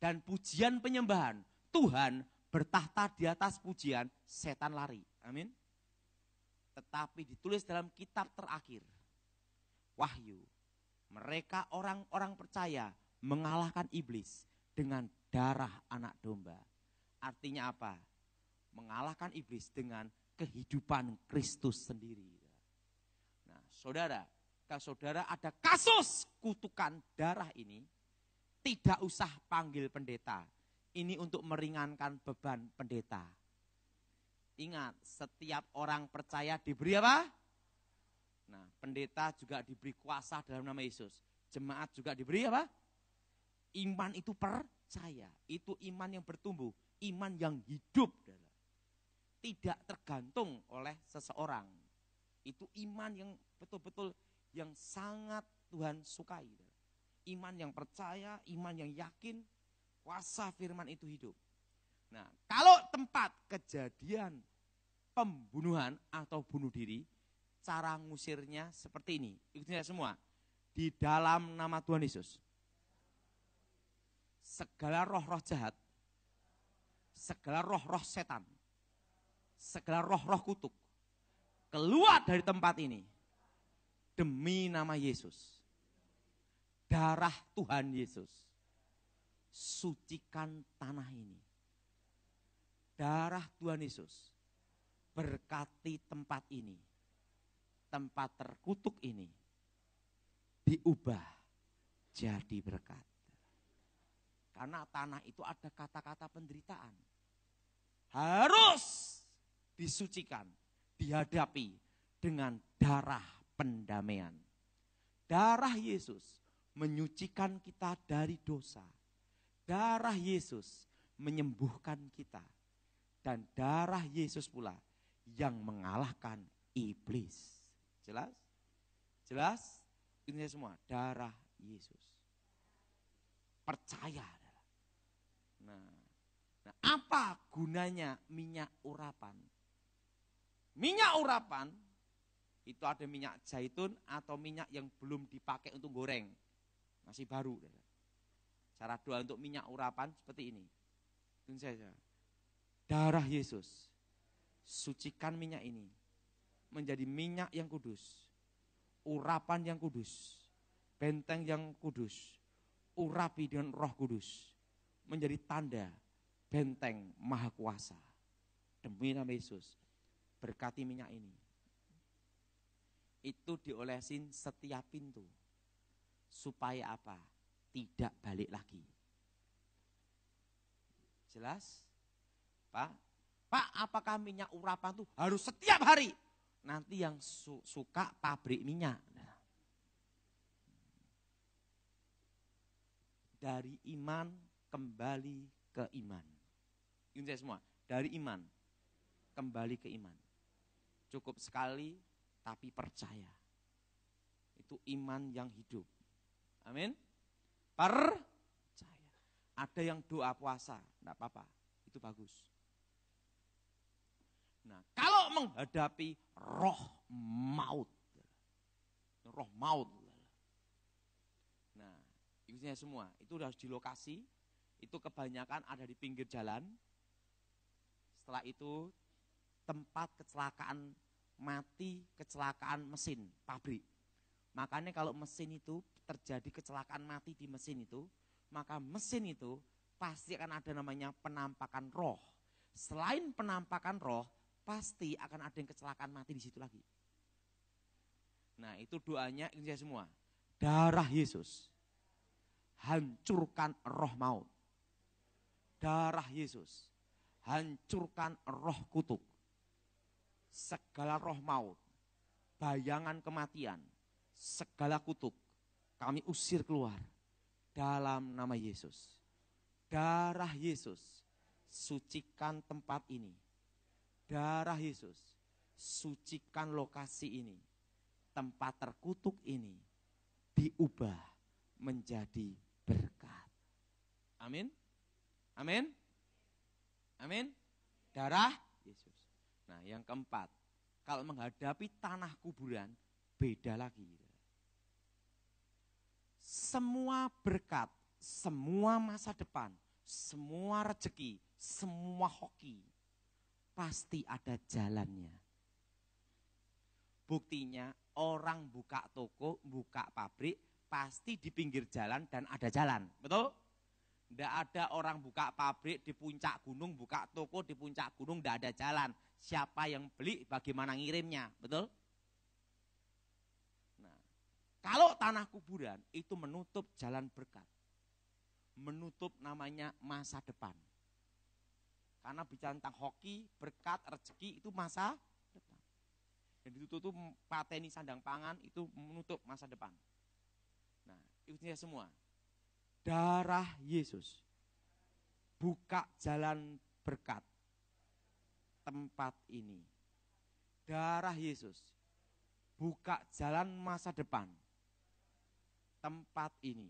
Dan pujian penyembahan, Tuhan bertahta di atas pujian, setan lari. Amin. Tetapi ditulis dalam kitab terakhir, Wahyu, mereka orang-orang percaya mengalahkan iblis dengan darah anak domba. Artinya apa? Mengalahkan iblis dengan kehidupan Kristus sendiri. Nah, saudara, kalau saudara ada kasus kutukan darah ini, tidak usah panggil pendeta. Ini untuk meringankan beban pendeta. Ingat, setiap orang percaya diberi apa? Nah, pendeta juga diberi kuasa dalam nama Yesus. Jemaat juga diberi apa? Iman itu percaya. Itu iman yang bertumbuh. Iman yang hidup. Tidak tergantung oleh seseorang. Itu iman yang betul-betul yang sangat Tuhan sukai. Iman yang percaya, iman yang yakin, kuasa firman itu hidup. Nah, kalau tempat kejadian pembunuhan atau bunuh diri, cara ngusirnya seperti ini. Ikuti semua. Di dalam nama Tuhan Yesus. Segala roh-roh jahat, segala roh-roh setan, segala roh-roh kutuk, keluar dari tempat ini. Demi nama Yesus. Darah Tuhan Yesus. Sucikan tanah ini. Darah Tuhan Yesus. Berkati tempat ini. Tempat terkutuk ini. Diubah jadi berkat. Karena tanah itu ada kata-kata penderitaan. Harus disucikan. Dihadapi dengan darah pendamaian. Darah Yesus menyucikan kita dari dosa. Darah Yesus menyembuhkan kita. Dan darah Yesus pula yang mengalahkan iblis. Jelas? Jelas? Ini semua darah Yesus. Percaya. Nah, apa gunanya minyak urapan? Minyak urapan itu ada minyak zaitun atau minyak yang belum dipakai untuk goreng. Masih baru. Cara doa untuk minyak urapan seperti ini. Tunggu saja. Darah Yesus, sucikan minyak ini menjadi minyak yang kudus, urapan yang kudus, benteng yang kudus, urapi dengan Roh Kudus, menjadi tanda benteng maha kuasa. Demi nama Yesus, berkati minyak ini. Itu diolesin setiap pintu. Supaya apa? Tidak balik lagi. Jelas? Pak, apakah minyak urapan itu harus setiap hari? Nanti yang suka pabrik minyak. Dari iman kembali ke iman. Ini saya semua. Dari iman kembali ke iman. Cukup sekali tapi percaya. Itu iman yang hidup. Amin. Percaya. Ada yang doa puasa, enggak apa-apa. Itu bagus. Nah, kalau menghadapi roh maut. Roh maut. Nah, ikutinnya semua. Itu harus di lokasi. Itu kebanyakan ada di pinggir jalan. Setelah itu tempat kecelakaan mati, kecelakaan mesin, pabrik. Makanya kalau mesin itu terjadi kecelakaan mati di mesin itu, maka mesin itu pasti akan ada namanya penampakan roh. Selain penampakan roh, pasti akan ada yang kecelakaan mati di situ lagi. Nah, itu doanya ini semua. Darah Yesus hancurkan roh maut. Darah Yesus hancurkan roh kutuk. Segala roh maut, bayangan kematian, segala kutuk kami usir keluar dalam nama Yesus. Darah Yesus sucikan tempat ini. Darah Yesus, sucikan lokasi ini, tempat terkutuk ini, diubah menjadi berkat. Amin. Amin. Amin. Darah Yesus. Nah, yang keempat, kalau menghadapi tanah kuburan, beda lagi. Semua berkat, semua masa depan, semua rezeki, semua hoki, pasti ada jalannya. Buktinya orang buka toko, buka pabrik, pasti di pinggir jalan dan ada jalan. Betul? Tidak ada orang buka pabrik di puncak gunung, buka toko di puncak gunung, tidak ada jalan. Siapa yang beli, bagaimana ngirimnya. Betul? Nah, kalau tanah kuburan itu menutup jalan berkat. Menutup namanya masa depan. Karena bicara tentang hoki, berkat, rezeki itu masa depan. Dan ditutup pateni sandang pangan itu menutup masa depan. Nah, itu semua. Darah Yesus buka jalan berkat tempat ini. Darah Yesus buka jalan masa depan tempat ini.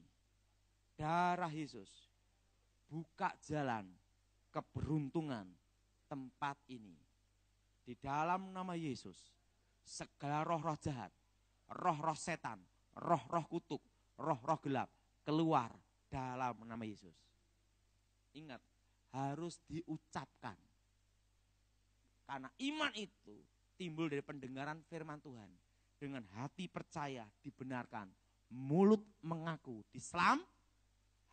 Darah Yesus buka jalan keberuntungan tempat ini. Di dalam nama Yesus, segala roh-roh jahat, roh-roh setan, roh-roh kutuk, roh-roh gelap keluar dalam nama Yesus. Ingat, harus diucapkan. Karena iman itu timbul dari pendengaran firman Tuhan. Dengan hati percaya, dibenarkan, mulut mengaku, Islam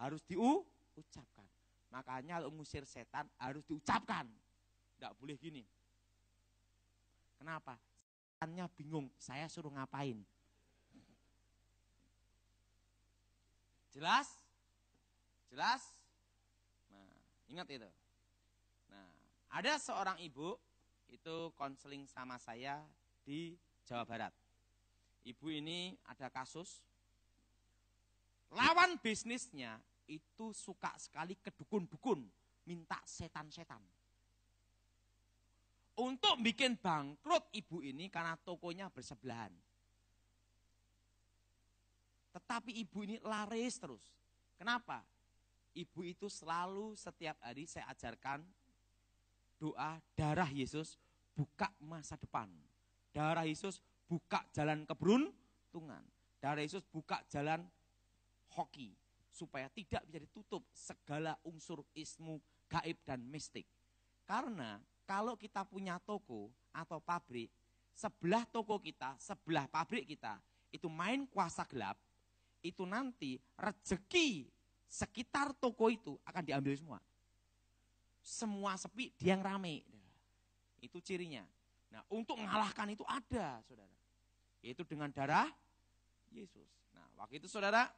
harus diucapkan. Makanya kalau mengusir setan harus diucapkan. Tidak boleh gini. Kenapa? Setannya bingung, saya suruh ngapain? Jelas? Jelas? Nah, ingat itu. Nah, ada seorang ibu itu konseling sama saya di Jawa Barat. Ibu ini ada kasus, lawan bisnisnya itu suka sekali ke dukun-dukun, minta setan-setan. Untuk bikin bangkrut ibu ini karena tokonya bersebelahan. Tetapi ibu ini laris terus. Kenapa? Ibu itu selalu setiap hari saya ajarkan doa darah Yesus buka masa depan. Darah Yesus buka jalan keberuntungan. Darah Yesus buka jalan hoki. Supaya tidak bisa ditutup segala unsur ismu, gaib dan mistik. Karena kalau kita punya toko atau pabrik, sebelah toko kita, sebelah pabrik kita, itu main kuasa gelap, itu nanti rezeki sekitar toko itu akan diambil semua. Semua sepi, dia yang rame. Itu cirinya. Nah, untuk mengalahkan itu ada, saudara. Yaitu dengan darah Yesus. Nah, waktu itu saudara,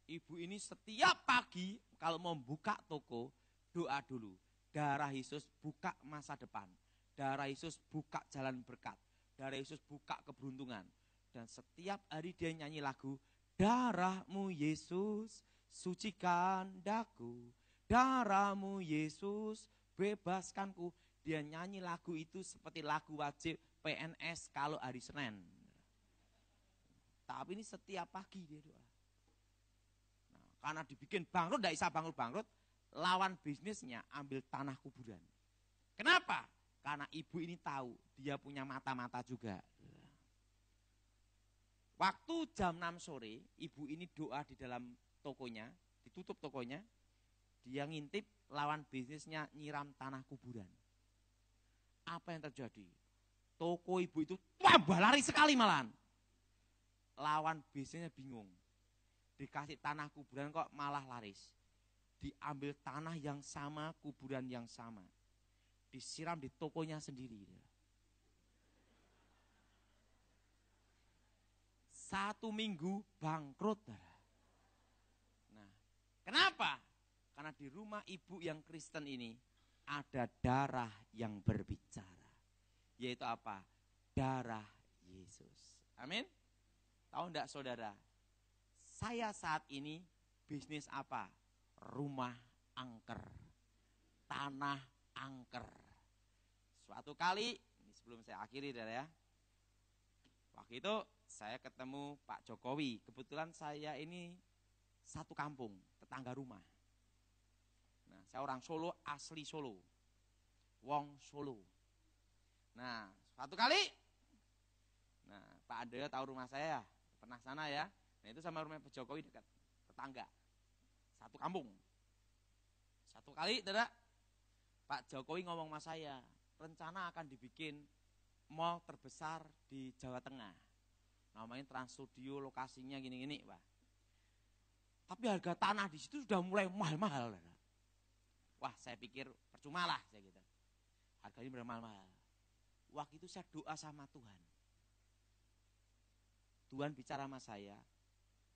ibu ini setiap pagi kalau mau buka toko, doa dulu. Darah Yesus buka masa depan. Darah Yesus buka jalan berkat. Darah Yesus buka keberuntungan. Dan setiap hari dia nyanyi lagu, darahmu Yesus sucikan daku. Darahmu Yesus bebaskanku. Dia nyanyi lagu itu seperti lagu wajib PNS kalau hari Senin. Tapi ini setiap pagi dia doa. Nah, karena dibikin bangkrut, tidak bisa bangkrut-bangkrut, lawan bisnisnya ambil tanah kuburan. Kenapa? Karena ibu ini tahu dia punya mata-mata juga. Waktu jam 6 sore, ibu ini doa di dalam tokonya, ditutup tokonya, dia ngintip lawan bisnisnya nyiram tanah kuburan. Apa yang terjadi? Toko ibu itu tambah lari sekali malahan. Lawan bisnisnya bingung. Dikasih tanah kuburan kok malah laris. Diambil tanah yang sama, kuburan yang sama. Disiram di tokonya sendiri. 1 minggu bangkrut. Nah, kenapa? Karena di rumah ibu yang Kristen ini ada darah yang berbicara. Yaitu apa? Darah Yesus. Amin. Tahu enggak saudara? Saya saat ini bisnis apa? Rumah angker. Tanah angker. suatu kali, ini sebelum saya akhiri ya. Waktu itu saya ketemu Pak Jokowi. Kebetulan saya ini satu kampung, tetangga rumah. Nah, saya orang Solo, asli Solo. Wong Solo. Nah, suatu kali, nah Pak Ade tahu rumah saya, pernah sana ya. Nah itu sama rumah Pak Jokowi dekat, tetangga. Satu kampung. Satu kali, tidak, Pak Jokowi ngomong sama saya, rencana akan dibikin mall terbesar di Jawa Tengah. Namanya Trans Studio, lokasinya gini-gini, Pak. Tapi harga tanah di situ sudah mulai mahal-mahal. Wah, saya pikir percuma lah, saya gitu. Harganya benar mahal-mahal. Waktu itu saya doa sama Tuhan. Tuhan bicara sama saya,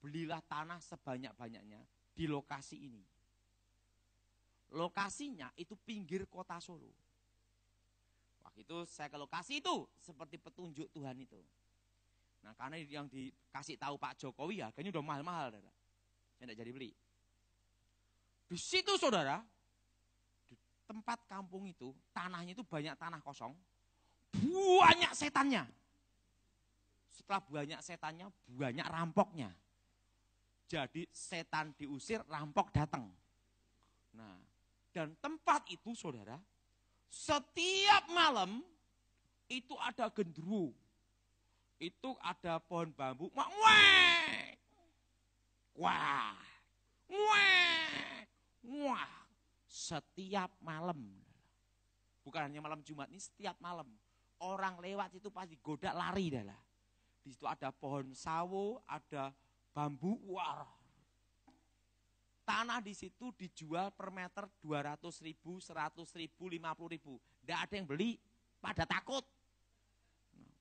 belilah tanah sebanyak-banyaknya di lokasi ini. Lokasinya itu pinggir kota Solo. Waktu itu saya ke lokasi itu seperti petunjuk Tuhan itu. Nah karena yang dikasih tahu Pak Jokowi harganya udah mahal-mahal, saudara. Saya tidak jadi beli. Di situ saudara, di tempat kampung itu, tanahnya itu banyak tanah kosong, banyak setannya. Setelah banyak setannya, banyak rampoknya. Jadi setan diusir, rampok datang. Nah, dan tempat itu saudara, setiap malam itu ada gendruwo. Itu ada pohon bambu, wah, wah, wah, setiap malam. Bukan hanya malam Jumat, ini setiap malam. Orang lewat itu pasti goda lari dah. Di situ ada pohon sawo, ada bambu, wah. Tanah di situ dijual per meter 200.000, 100.000, 50.000. Tidak ada yang beli, pada takut.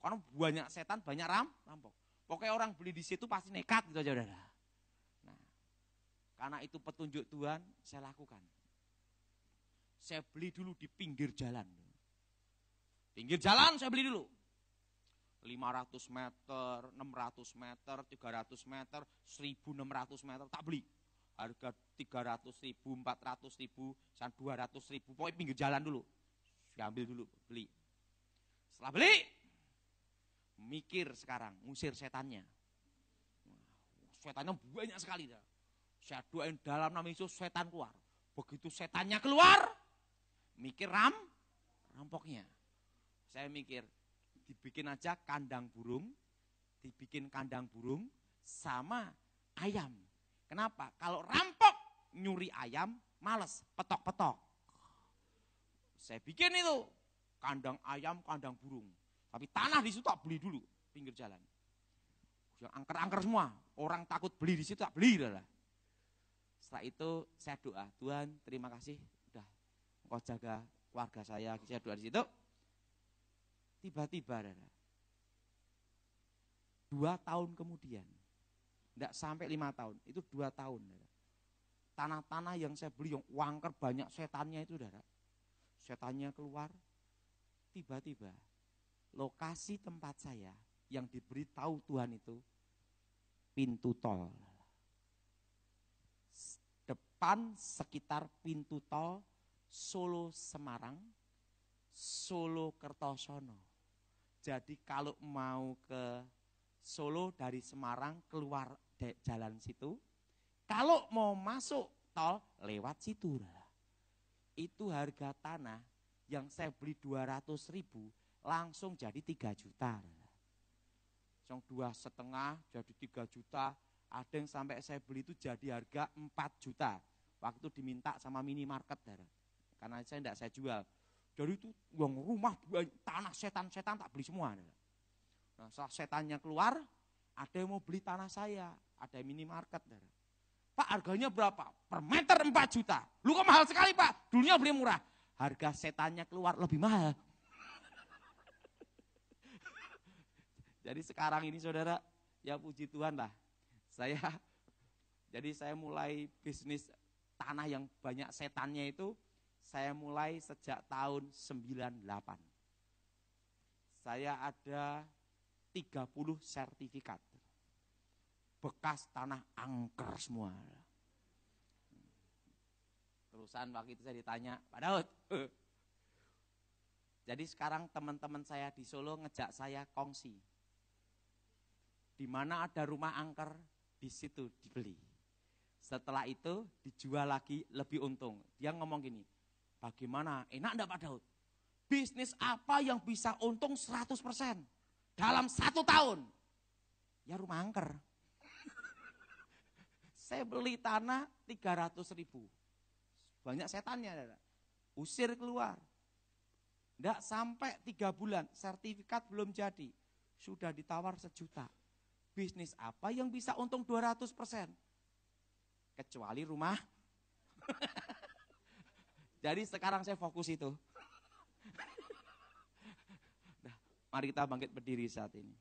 Karena banyak setan, banyak rampok. Pokoknya orang beli di situ pasti nekat gitu aja udah. Nah, karena itu petunjuk Tuhan, saya lakukan. Saya beli dulu di pinggir jalan. Pinggir jalan saya beli dulu. 500 meter, 600 meter, 300 meter, 1.600 meter, tak beli. Harga 300.000, 400.000, 200.000, pokoknya pinggir jalan dulu. Saya ambil dulu, beli. Setelah beli, mikir sekarang, ngusir setannya. Setannya banyak sekali. Saya doain dalam nama Yesus setan keluar. Begitu setannya keluar, mikir rampoknya. Saya mikir, dibikin aja kandang burung, dibikin kandang burung sama ayam. Kenapa? Kalau rampok nyuri ayam, males, petok-petok. Saya bikin itu, kandang ayam, kandang burung. Tapi tanah di situ tak beli dulu, pinggir jalan. Sudah angker-angker semua, orang takut beli di situ tak beli. Dah. Setelah itu saya doa, Tuhan terima kasih, udah Engkau jaga keluarga saya doa di situ. Tiba-tiba 2 tahun kemudian, tidak sampai 5 tahun, itu 2 tahun. Tanah-tanah yang saya beli yang wangker banyak setannya itu, setannya keluar. Tiba-tiba lokasi tempat saya yang diberitahu Tuhan itu pintu tol. Depan sekitar pintu tol Solo Semarang, Solo Kertosono. Jadi kalau mau ke Solo dari Semarang keluar jalan situ, kalau mau masuk tol lewat situ. Itu harga tanah yang saya beli 200.000 langsung jadi 3 juta. Yang 2,5 jadi 3 juta, ada yang sampai saya beli itu jadi harga 4 juta. Waktu itu diminta sama minimarket, karena saya tidak saya jual. Jadi itu uang rumah, tanah setan-setan tak beli semua. Nah, setelah setannya keluar, ada yang mau beli tanah saya, ada minimarket. Pak harganya berapa? Per meter 4 juta. Lu kok mahal sekali Pak, dulunya beli murah. Harga setannya keluar lebih mahal. Jadi sekarang ini saudara, ya puji Tuhan lah. Saya mulai bisnis tanah yang banyak setannya itu, saya mulai sejak tahun 98. Saya ada 30 sertifikat. Bekas tanah angker semua. Terusan waktu itu saya ditanya, Pak Daud, Jadi sekarang teman-teman saya di Solo ngejak saya kongsi. Di mana ada rumah angker, di situ dibeli. Setelah itu dijual lagi lebih untung. Dia ngomong gini, bagaimana, enak enggak Pak Daud? Bisnis apa yang bisa untung 100% dalam 1 tahun? Ya rumah angker. Saya beli tanah 300.000. Banyak setannya. Usir keluar. Enggak sampai 3 bulan, sertifikat belum jadi. Sudah ditawar 1 juta. Bisnis apa yang bisa untung 200%? Kecuali rumah. Jadi sekarang saya fokus itu. Nah, mari kita bangkit berdiri saat ini.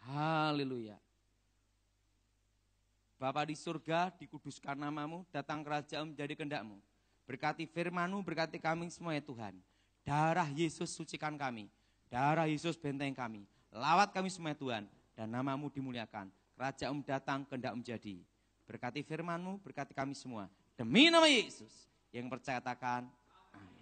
Haleluya. Bapa di surga, dikuduskan namamu, datang kerajaan menjadi kehendak-mu. Berkati firman-Mu, berkati kami semua ya Tuhan. Darah Yesus sucikan kami. Darah Yesus benteng kami. Lawat kami semua ya Tuhan. Dan nama-Mu dimuliakan. Kerajaan-Mu datang, kehendak-Mu jadi. Berkati firman-Mu, berkati kami semua. Demi nama Yesus. Yang percaya katakan, amin.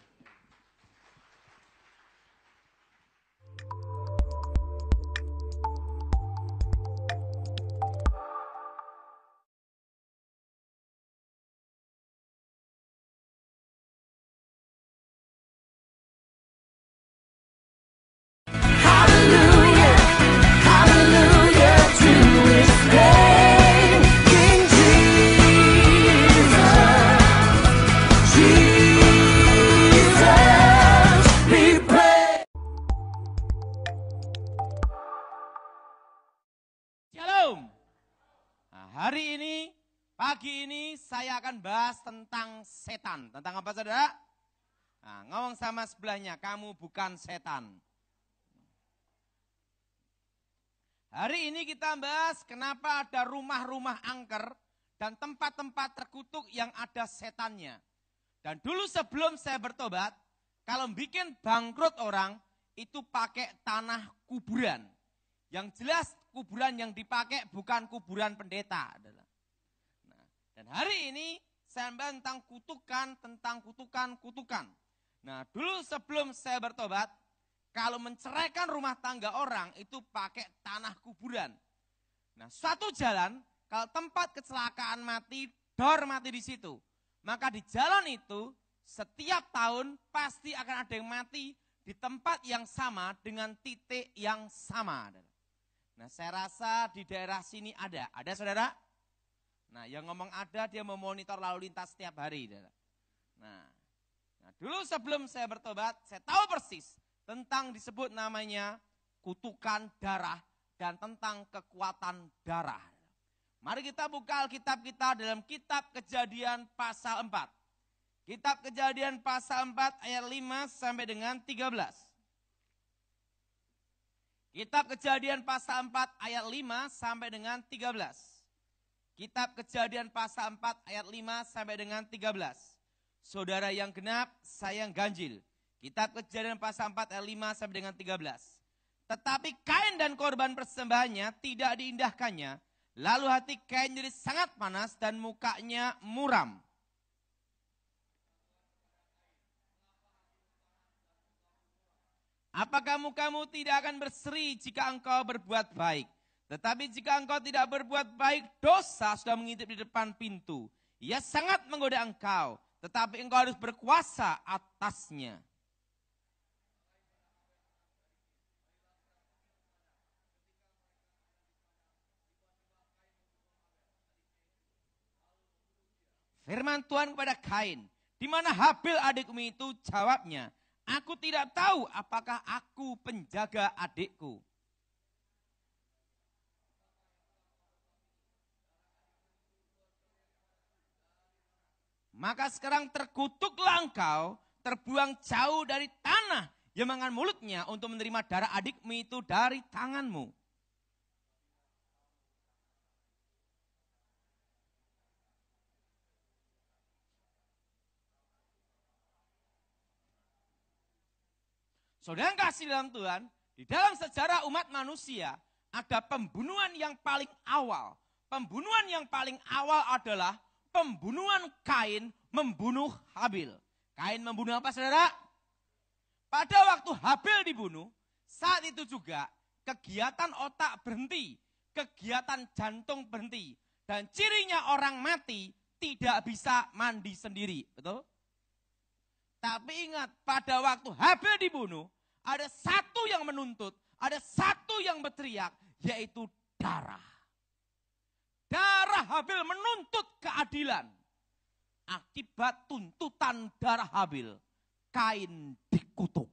Hari ini, pagi ini saya akan bahas tentang setan. Tentang apa saudara? Nah, ngomong sama sebelahnya, kamu bukan setan. Hari ini kita bahas kenapa ada rumah-rumah angker dan tempat-tempat terkutuk yang ada setannya. Dan dulu sebelum saya bertobat, kalau bikin bangkrut orang, itu pakai tanah kuburan. Yang jelas kuburan yang dipakai bukan kuburan pendeta. Nah, dan hari ini saya bahas tentang kutukan. Nah, dulu sebelum saya bertobat, kalau menceraikan rumah tangga orang itu pakai tanah kuburan. Nah, suatu jalan kalau tempat kecelakaan mati, dor mati di situ. Maka di jalan itu setiap tahun pasti akan ada yang mati di tempat yang sama dengan titik yang sama. Nah, saya rasa di daerah sini ada saudara? Nah, yang ngomong ada dia memonitor lalu lintas setiap hari. Nah, dulu sebelum saya bertobat, saya tahu persis tentang disebut namanya kutukan darah dan tentang kekuatan darah. Mari kita buka Alkitab kita dalam kitab Kejadian pasal 4. Kitab Kejadian pasal 4 ayat 5 sampai dengan 13. Kitab Kejadian pasal 4 ayat 5 sampai dengan 13. Kitab Kejadian pasal 4 ayat 5 sampai dengan 13. Saudara yang genap, saya yang ganjil. Kitab Kejadian pasal 4 ayat 5 sampai dengan 13. Tetapi Kain dan korban persembahannya tidak diindahkannya. Lalu hati Kain jadi sangat panas dan mukanya muram. Apakah mukamu tidak akan berseri jika engkau berbuat baik? Tetapi jika engkau tidak berbuat baik, dosa sudah mengintip di depan pintu. Ia sangat menggoda engkau, tetapi engkau harus berkuasa atasnya. Firman Tuhan kepada Kain, di mana Habil adikmu itu? Jawabnya, aku tidak tahu apakah aku penjaga adikku. Maka sekarang terkutuklah engkau, terbuang jauh dari tanah yang mengan mulutnya untuk menerima darah adikmu itu dari tanganmu. Saudara yang kasih dalam Tuhan, di dalam sejarah umat manusia ada pembunuhan yang paling awal. Pembunuhan yang paling awal adalah pembunuhan Kain membunuh Habil. Kain membunuh apa, saudara? Pada waktu Habil dibunuh, saat itu juga kegiatan otak berhenti, kegiatan jantung berhenti. Dan cirinya orang mati tidak bisa mandi sendiri, betul? Tapi ingat, pada waktu Habil dibunuh, ada satu yang menuntut, ada satu yang berteriak, yaitu darah. Darah Habil menuntut keadilan. Akibat tuntutan darah Habil, Kain dikutuk.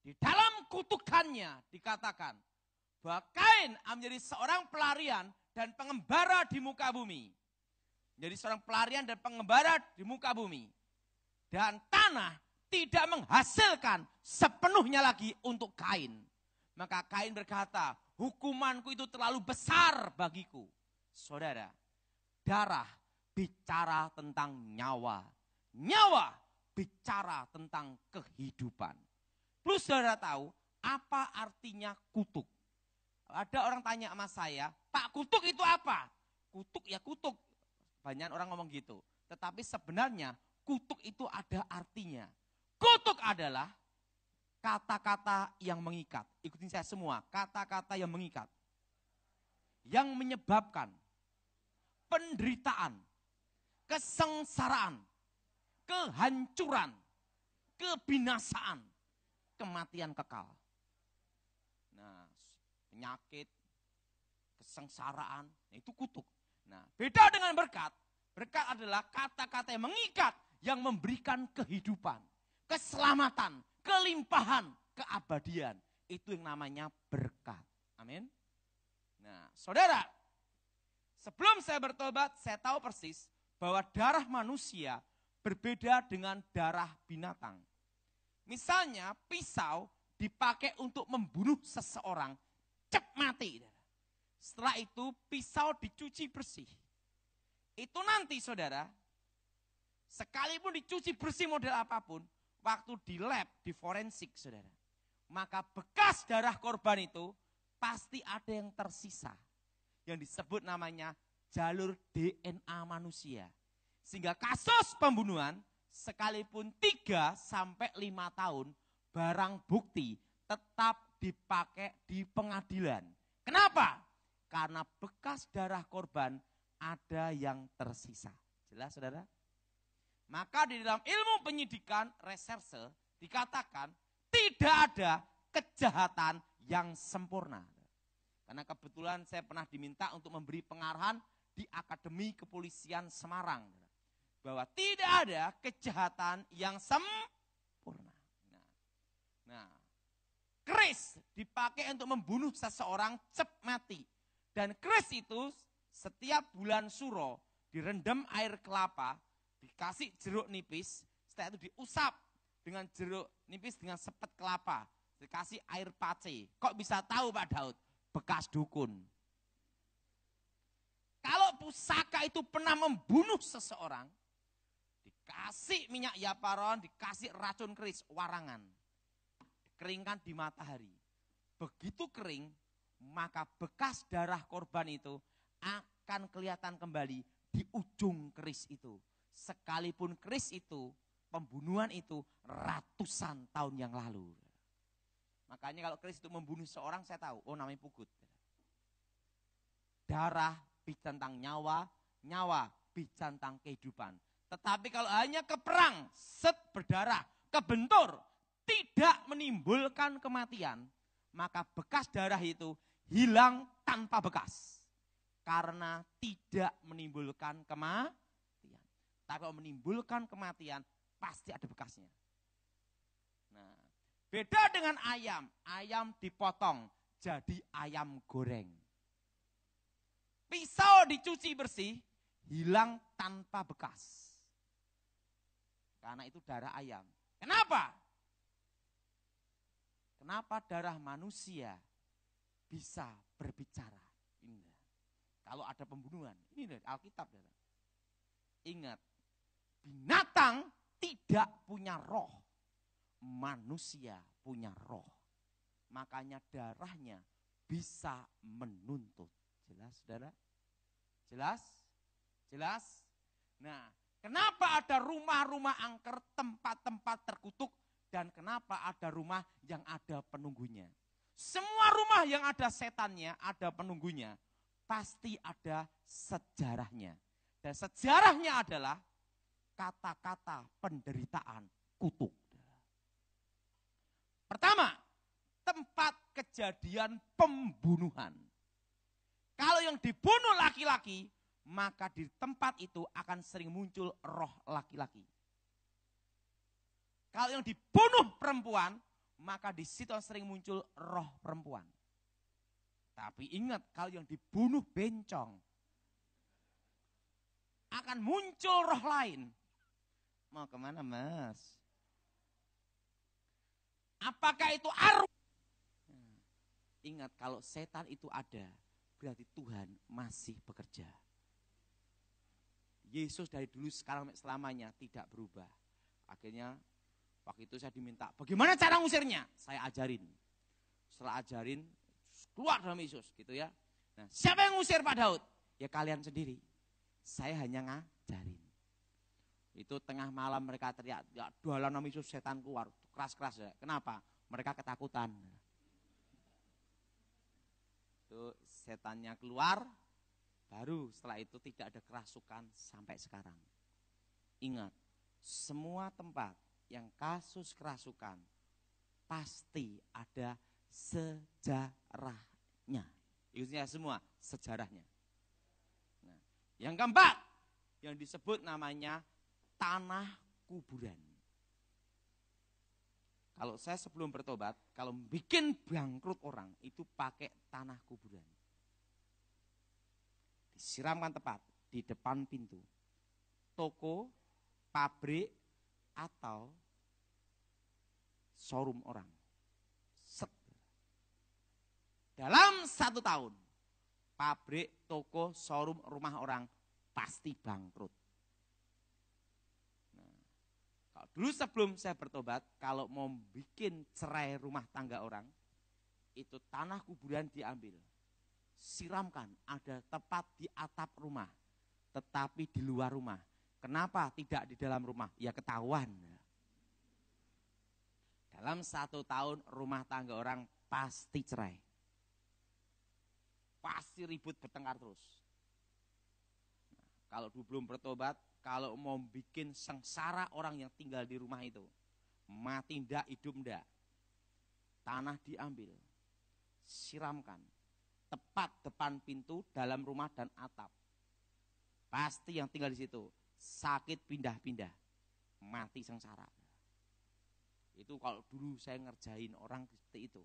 Di dalam kutukannya dikatakan bahwa Kain menjadi seorang pelarian dan pengembara di muka bumi. Jadi seorang pelarian dan pengembara di muka bumi. Dan tanah tidak menghasilkan sepenuhnya lagi untuk Kain. Maka Kain berkata, hukumanku itu terlalu besar bagiku. Saudara, darah bicara tentang nyawa. Nyawa bicara tentang kehidupan. Plus saudara tahu apa artinya kutuk. Ada orang tanya sama saya, Pak, kutuk itu apa? Kutuk ya kutuk. Banyak orang ngomong gitu. Tetapi sebenarnya kutuk itu ada artinya. Kutuk adalah kata-kata yang mengikat. Ikutin saya semua, kata-kata yang mengikat. Yang menyebabkan penderitaan, kesengsaraan, kehancuran, kebinasaan, kematian kekal. Nah, penyakit, kesengsaraan, itu kutuk. Nah, beda dengan berkat. Berkat adalah kata-kata yang mengikat, yang memberikan kehidupan, keselamatan, kelimpahan, keabadian. Itu yang namanya berkat. Amin. Nah, saudara, sebelum saya bertobat, saya tahu persis bahwa darah manusia berbeda dengan darah binatang. Misalnya, pisau dipakai untuk membunuh seseorang, cep mati. Setelah itu pisau dicuci bersih. Itu nanti saudara, sekalipun dicuci bersih model apapun, waktu di lab, di forensik saudara, maka bekas darah korban itu pasti ada yang tersisa. Yang disebut namanya jalur DNA manusia. Sehingga kasus pembunuhan sekalipun 3-5 tahun, barang bukti tetap dipakai di pengadilan. Kenapa? Karena bekas darah korban ada yang tersisa. Jelas saudara? Maka di dalam ilmu penyidikan reserse dikatakan tidak ada kejahatan yang sempurna. Karena kebetulan saya pernah diminta untuk memberi pengarahan di Akademi Kepolisian Semarang. Bahwa tidak ada kejahatan yang sempurna. Nah, keris dipakai untuk membunuh seseorang cep mati. Dan keris itu setiap bulan suro direndam air kelapa, dikasih jeruk nipis, setelah itu diusap dengan jeruk nipis dengan sepet kelapa, dikasih air pace. Kok bisa tahu Pak Daud? Bekas dukun. Kalau pusaka itu pernah membunuh seseorang, dikasih minyak yaparon, dikasih racun keris, warangan. Dikeringkan di matahari. Begitu kering, maka bekas darah korban itu akan kelihatan kembali di ujung keris itu. Sekalipun keris itu, pembunuhan itu ratusan tahun yang lalu. Makanya kalau keris itu membunuh seorang, saya tahu, oh namanya pugut. Darah bicara tentang nyawa, nyawa bicara tentang kehidupan. Tetapi kalau hanya ke perang, set berdarah, kebentur, tidak menimbulkan kematian, maka bekas darah itu hilang tanpa bekas. Karena tidak menimbulkan kematian. Tapi kalau menimbulkan kematian, pasti ada bekasnya. Nah, beda dengan ayam. Ayam dipotong jadi ayam goreng. Pisau dicuci bersih, hilang tanpa bekas. Karena itu darah ayam. Kenapa? Kenapa darah manusia bisa berbicara? Ini. Kalau ada pembunuhan, ini dari Alkitab. Ingat, binatang tidak punya roh. Manusia punya roh. Makanya darahnya bisa menuntut. Jelas, saudara? Jelas? Jelas? Nah, Kenapa ada rumah-rumah angker, tempat-tempat terkutuk, dan kenapa ada rumah yang ada penunggunya? Semua rumah yang ada setannya, ada penunggunya, pasti ada sejarahnya. Dan sejarahnya adalah kata-kata penderitaan kutuk. Pertama, tempat kejadian pembunuhan. Kalau yang dibunuh laki-laki, maka di tempat itu akan sering muncul roh laki-laki. Kalau yang dibunuh perempuan, maka di situ sering muncul roh perempuan. Tapi ingat, kalau yang dibunuh bencong, akan muncul roh lain. Mau kemana, Mas? Apakah itu arwah? Ingat, kalau setan itu ada, berarti Tuhan masih bekerja. Yesus dari dulu sekarang selamanya tidak berubah. Akhirnya waktu itu saya diminta, bagaimana cara ngusirnya? Saya ajarin. Setelah ajarin, keluar dalam Yesus gitu ya. Nah, siapa yang ngusir Pak Daud? Ya kalian sendiri. Saya hanya ngajarin. Itu tengah malam mereka teriak, ya dalam nama Yesus setan keluar. Keras-keras ya. Kenapa? Mereka ketakutan. Itu setannya keluar. Baru setelah itu tidak ada kerasukan sampai sekarang. Ingat, semua tempat yang kasus kerasukan pasti ada sejarahnya. Intinya semua sejarahnya. Nah, yang keempat, yang disebut namanya tanah kuburan. Kalau saya sebelum bertobat, kalau bikin bangkrut orang, itu pakai tanah kuburan. Disiramkan tepat di depan pintu toko, pabrik, atau showroom orang. Dalam 1 tahun, pabrik, toko, showroom, rumah orang pasti bangkrut. Nah, kalau dulu sebelum saya bertobat, kalau mau bikin cerai rumah tangga orang, itu tanah kuburan diambil. Siramkan, ada tepat di atap rumah, tetapi di luar rumah. Kenapa tidak di dalam rumah? Ya ketahuan. Dalam 1 tahun rumah tangga orang pasti cerai. Pasti ribut bertengkar terus. Nah, kalau dulu belum bertobat, kalau mau bikin sengsara orang yang tinggal di rumah itu, mati ndak, hidup ndak, tanah diambil, siramkan. Tepat depan pintu, dalam rumah dan atap. Pasti yang tinggal di situ sakit pindah-pindah, mati sengsara. Itu kalau dulu saya ngerjain orang seperti itu.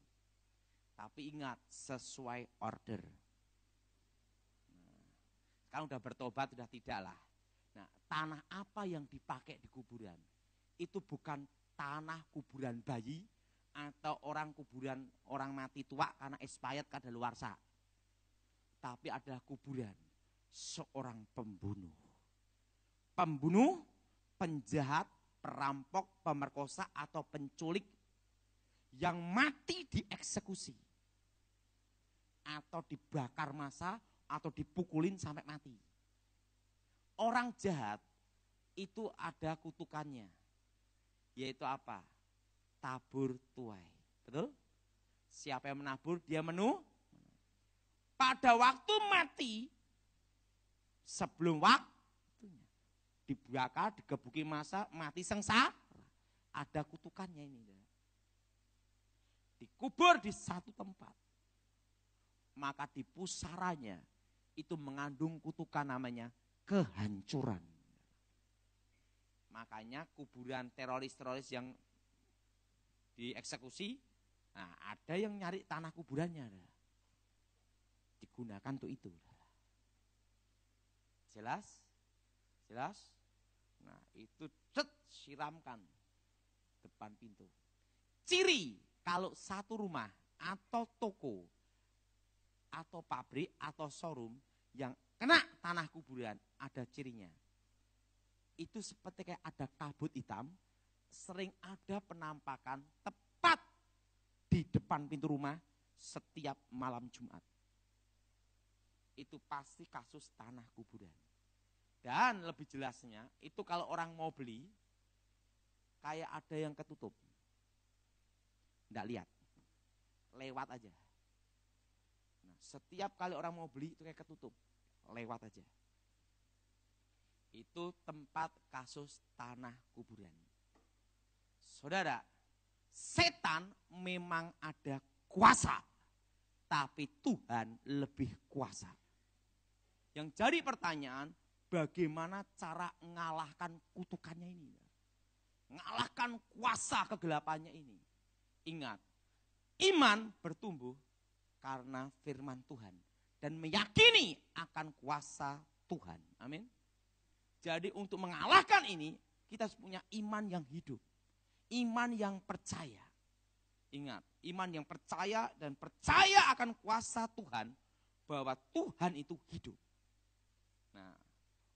Tapi ingat, sesuai order. Nah, sekarang udah bertobat, sudah tidak lah. Nah, tanah apa yang dipakai di kuburan? Itu bukan tanah kuburan bayi atau orang kuburan orang mati tua karena expired kadaluarsa. Tapi adalah kuburan seorang pembunuh. Pembunuh, penjahat, perampok, pemerkosa, atau penculik yang mati dieksekusi. Atau dibakar massa, atau dipukulin sampai mati. Orang jahat itu ada kutukannya. Yaitu apa? Tabur tuai. Betul? Siapa yang menabur, dia pada waktu mati, sebelum waktunya, dibakar, digebuki massa, mati sengsara. Ada kutukannya ini. Dikubur di satu tempat. Maka di pusaranya itu mengandung kutukan namanya kehancuran. Makanya kuburan teroris-teroris yang dieksekusi, nah ada yang nyari tanah kuburannya. Digunakan untuk itu. Jelas? Jelas? Nah, itu siramkan depan pintu. Ciri kalau satu rumah atau toko atau pabrik atau showroom yang kena tanah kuburan, ada cirinya. Itu seperti kayak ada kabut hitam, sering ada penampakan tepat di depan pintu rumah setiap malam Jumat. Itu pasti kasus tanah kuburan. Dan lebih jelasnya, itu kalau orang mau beli, kayak ada yang ketutup. Nggak lihat, lewat aja. Nah, setiap kali orang mau beli itu kayak ketutup, lewat aja. Itu tempat kasus tanah kuburan. Saudara, setan memang ada kuasa, tapi Tuhan lebih kuasa. Yang jadi pertanyaan, bagaimana cara mengalahkan kutukannya ini? Mengalahkan kuasa kegelapannya ini. Ingat, iman bertumbuh karena firman Tuhan dan meyakini akan kuasa Tuhan. Amin. Jadi untuk mengalahkan ini, kita harus punya iman yang hidup. Iman yang percaya. Ingat, iman yang percaya dan percaya akan kuasa Tuhan, bahwa Tuhan itu hidup. Nah,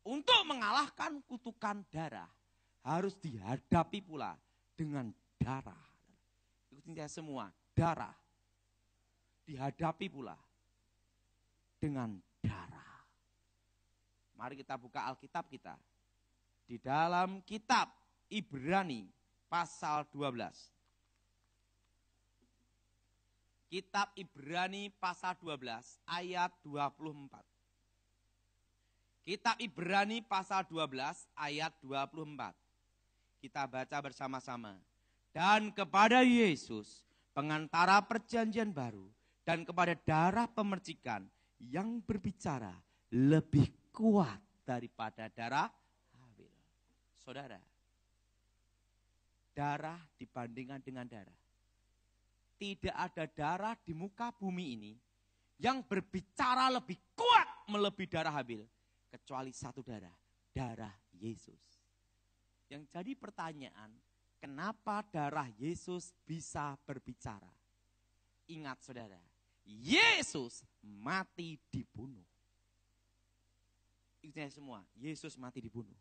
untuk mengalahkan kutukan darah, harus dihadapi pula dengan darah. Ikutin saya semua, darah. Dihadapi pula dengan darah. Mari kita buka Alkitab kita. Di dalam kitab Ibrani pasal 12. Kitab Ibrani pasal 12 ayat 24. Kitab Ibrani pasal 12 ayat 24. Kita baca bersama-sama. Dan kepada Yesus, pengantara perjanjian baru, dan kepada darah pemercikan yang berbicara lebih kuat daripada darah Habel. Saudara, darah dibandingkan dengan darah. Tidak ada darah di muka bumi ini yang berbicara lebih kuat melebihi darah Habel. Kecuali satu darah, darah Yesus. Yang jadi pertanyaan, kenapa darah Yesus bisa berbicara? Ingat saudara, Yesus mati dibunuh. Ingat semua, Yesus mati dibunuh.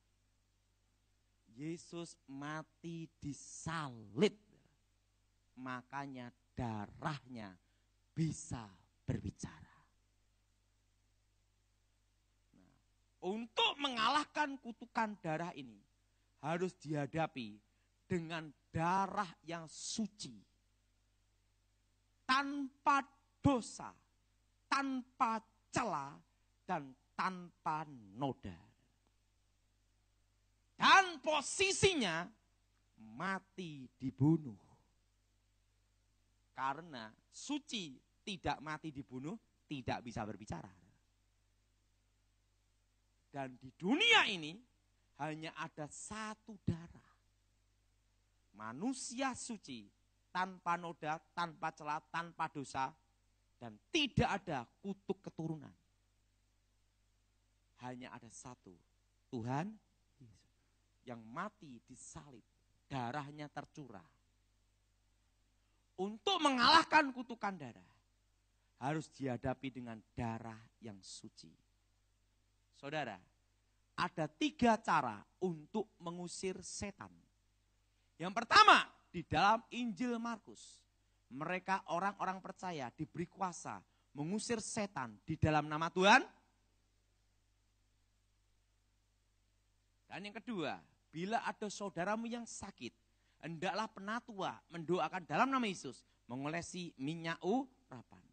Yesus mati disalib. Makanya darahnya bisa berbicara. Nah, untuk mengalahkan kutukan darah ini harus dihadapi dengan darah yang suci, tanpa dosa, tanpa celah, dan tanpa noda. Dan posisinya mati dibunuh. Karena suci tidak mati dibunuh, tidak bisa berbicara. Dan di dunia ini hanya ada satu darah. Manusia suci, tanpa noda, tanpa celah, tanpa dosa, dan tidak ada kutuk keturunan. Hanya ada satu, Tuhan Yesus, yang mati disalib, darahnya tercurah. Untuk mengalahkan kutukan darah, harus dihadapi dengan darah yang suci. Saudara, ada 3 cara untuk mengusir setan. Yang pertama, di dalam Injil Markus, mereka orang-orang percaya diberi kuasa mengusir setan di dalam nama Tuhan. Dan yang kedua, bila ada saudaramu yang sakit, hendaklah penatua mendoakan dalam nama Yesus, mengolesi minyak urapan.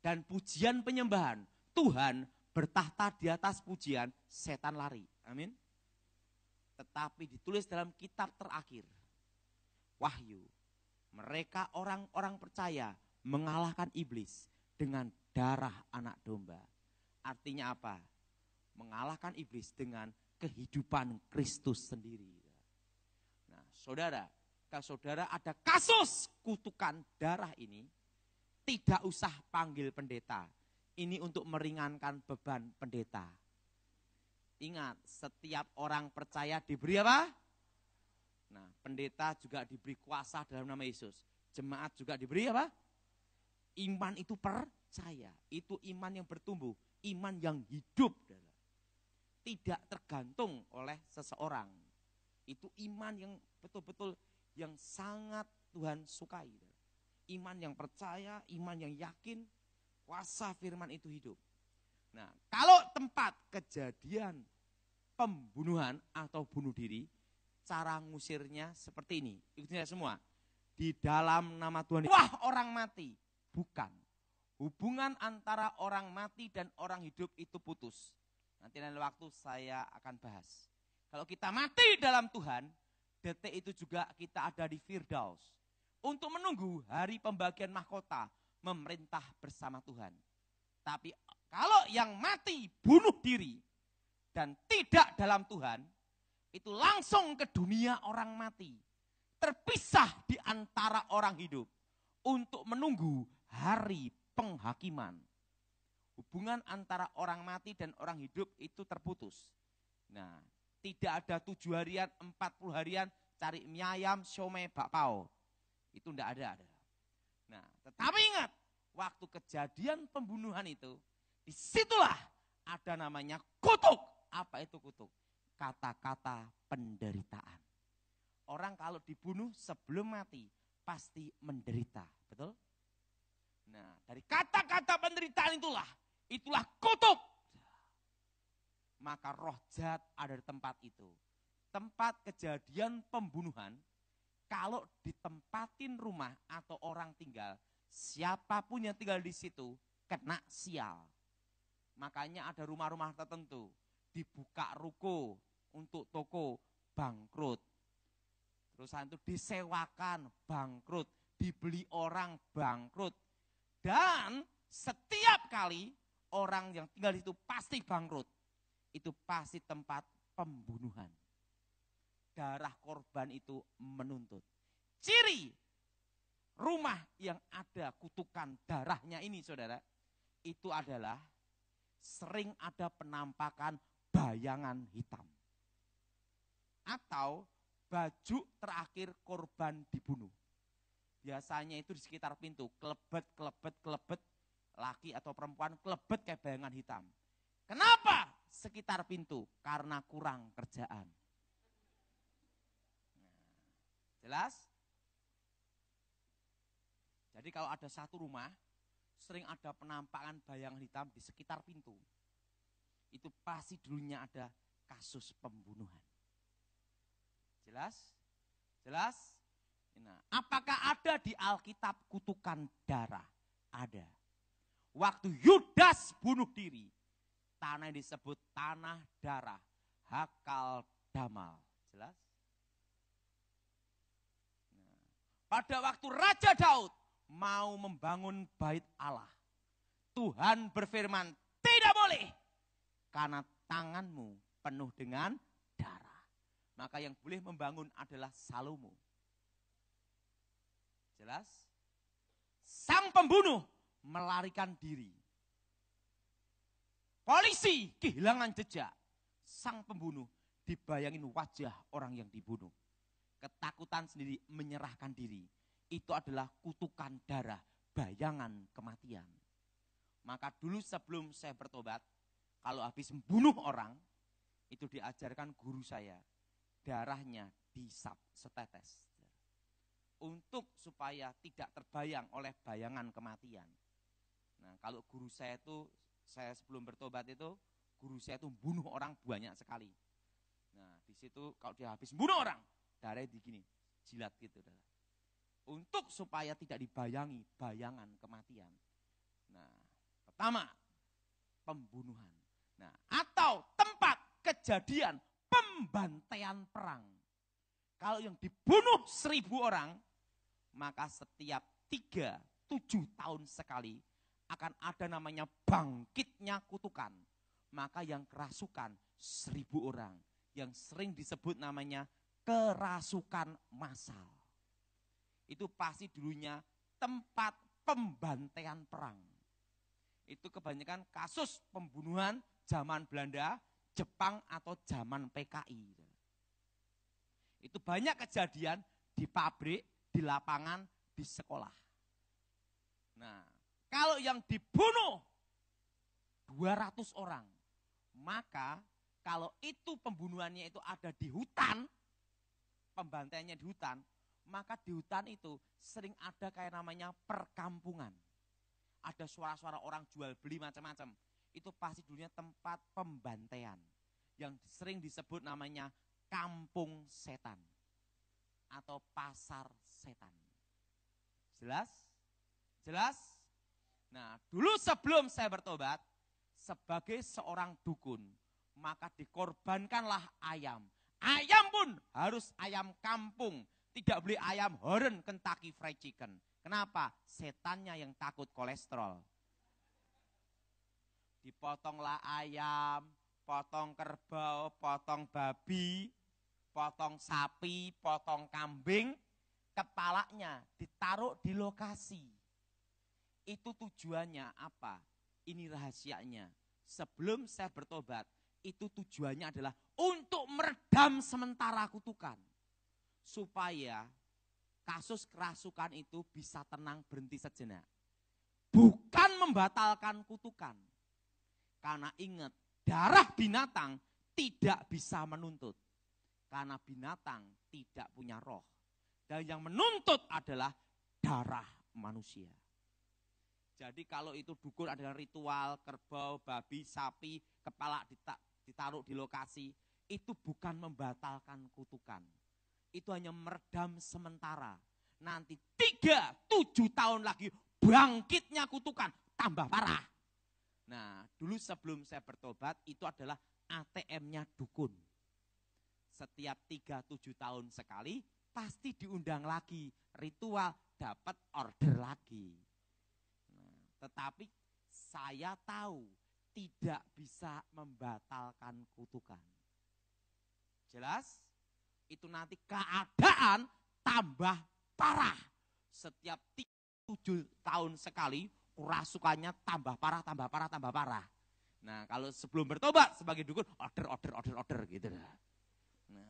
Dan pujian penyembahan, Tuhan bertahta di atas pujian, setan lari. Amin. Tetapi ditulis dalam kitab terakhir, Wahyu, mereka orang-orang percaya mengalahkan iblis dengan darah anak domba. Artinya apa? Mengalahkan iblis dengan kehidupan Kristus sendiri. Nah, saudara, kalau saudara ada kasus kutukan darah ini, tidak usah panggil pendeta. Ini untuk meringankan beban pendeta. Ingat, setiap orang percaya diberi apa? Nah, pendeta juga diberi kuasa dalam nama Yesus. Jemaat juga diberi apa? Iman itu percaya. Itu iman yang bertumbuh. Iman yang hidup. Tidak tergantung oleh seseorang. Itu iman yang betul-betul yang sangat Tuhan sukai. Iman yang percaya, iman yang yakin, kuasa firman itu hidup. Nah, kalau tempat kejadian pembunuhan atau bunuh diri, cara ngusirnya seperti ini. Ikutin saya semua. Di dalam nama Tuhan, wah orang mati. Bukan. Hubungan antara orang mati dan orang hidup itu putus. Nanti lain waktu saya akan bahas. Kalau kita mati dalam Tuhan, detik itu juga kita ada di Firdaus. Untuk menunggu hari pembagian mahkota, memerintah bersama Tuhan. Tapi kalau yang mati bunuh diri dan tidak dalam Tuhan, itu langsung ke dunia orang mati. Terpisah di antara orang hidup untuk menunggu hari penghakiman. Hubungan antara orang mati dan orang hidup itu terputus. Nah, tidak ada 7 harian, 40 harian cari mie ayam, siomay, bakpao. Itu tidak ada. Nah, tetapi ingat, waktu kejadian pembunuhan itu, disitulah ada namanya kutuk. Apa itu kutuk? Kata-kata penderitaan. Orang kalau dibunuh sebelum mati, pasti menderita. Betul? Nah, dari kata-kata penderitaan itulah kutuk. Maka roh jahat ada di tempat itu. Tempat kejadian pembunuhan, kalau ditempatin rumah atau orang tinggal, siapapun yang tinggal di situ kena sial. Makanya ada rumah-rumah tertentu, dibuka ruko untuk toko, bangkrut. Terusan itu disewakan, bangkrut, dibeli orang, bangkrut. Dan setiap kali orang yang tinggal di situ pasti bangkrut. Itu pasti tempat pembunuhan. Darah korban itu menuntut. Ciri rumah yang ada kutukan darahnya ini, saudara, itu adalah sering ada penampakan bayangan hitam. Atau baju terakhir korban dibunuh. Biasanya itu di sekitar pintu, kelebet, laki atau perempuan, kelebet kayak bayangan hitam. Kenapa sekitar pintu? Karena kurang kerjaan. Jelas? Jadi kalau ada satu rumah, sering ada penampakan bayangan hitam di sekitar pintu. Itu pasti dulunya ada kasus pembunuhan. Jelas? Jelas? Nah, apakah ada di Alkitab kutukan darah? Ada. Waktu Yudas bunuh diri, tanah yang disebut tanah darah, Hakal Damal. Jelas? Nah, pada waktu Raja Daud mau membangun bait Allah, Tuhan berfirman, tidak boleh, karena tanganmu penuh dengan darah. Maka yang boleh membangun adalah Salomo. Jelas? Sang pembunuh melarikan diri. Polisi kehilangan jejak. Sang pembunuh dibayangin wajah orang yang dibunuh. Ketakutan sendiri menyerahkan diri. Itu adalah kutukan darah, bayangan kematian. Maka dulu sebelum saya bertobat, kalau habis membunuh orang, itu diajarkan guru saya, darahnya dihisap setetes. Untuk supaya tidak terbayang oleh bayangan kematian. Nah, kalau guru saya itu, saya sebelum bertobat itu, guru saya itu bunuh orang banyak sekali. Nah, di situ kalau dia habis bunuh orang, darahnya begini, jilat gitu. Untuk supaya tidak dibayangi bayangan kematian. Nah, pertama, pembunuhan. Nah, atau tempat kejadian pembantaian perang. Kalau yang dibunuh 1000 orang, maka setiap 3-7 tahun sekali akan ada namanya bangkitnya kutukan. Maka yang kerasukan 1000 orang, yang sering disebut namanya kerasukan massal. Itu pasti dulunya tempat pembantaian perang. Itu kebanyakan kasus pembunuhan zaman Belanda, Jepang atau zaman PKI. Itu banyak kejadian di pabrik, di lapangan, di sekolah. Nah, kalau yang dibunuh 200 orang, maka kalau itu pembunuhannya itu ada di hutan, pembantaiannya di hutan, maka di hutan itu sering ada kayak namanya perkampungan. Ada suara-suara orang jual beli macam-macam. Itu pasti dulunya tempat pembantaian. yang sering disebut namanya kampung setan atau pasar setan. Jelas? Jelas? Nah, dulu sebelum saya bertobat, sebagai seorang dukun, maka dikorbankanlah ayam. Ayam pun harus ayam kampung, tidak boleh ayam Horen Kentucky Fried Chicken. Kenapa? Setannya yang takut kolesterol. Dipotonglah ayam, potong kerbau, potong babi, potong sapi, potong kambing, kepalanya ditaruh di lokasi. Itu tujuannya apa? Ini rahasianya. Sebelum saya bertobat, itu tujuannya adalah untuk meredam sementara kutukan. Supaya kasus kerasukan itu bisa tenang berhenti sejenak. Bukan membatalkan kutukan. Karena ingat, darah binatang tidak bisa menuntut. Karena binatang tidak punya roh. Dan yang menuntut adalah darah manusia. Jadi kalau itu dukun adalah ritual, kerbau, babi, sapi, kepala ditaruh di lokasi, itu bukan membatalkan kutukan. Itu hanya meredam sementara. Nanti 3-7 tahun lagi bangkitnya kutukan, tambah parah. Nah, dulu sebelum saya bertobat, itu adalah ATM-nya dukun. Setiap 3-7 tahun sekali, pasti diundang lagi. Ritual, dapat order lagi. Tetapi saya tahu tidak bisa membatalkan kutukan. Jelas? Itu nanti keadaan tambah parah. Setiap 7 tahun sekali kerasukannya tambah parah, tambah parah, tambah parah. Nah, kalau sebelum bertobat sebagai dukun order gitu. Nah,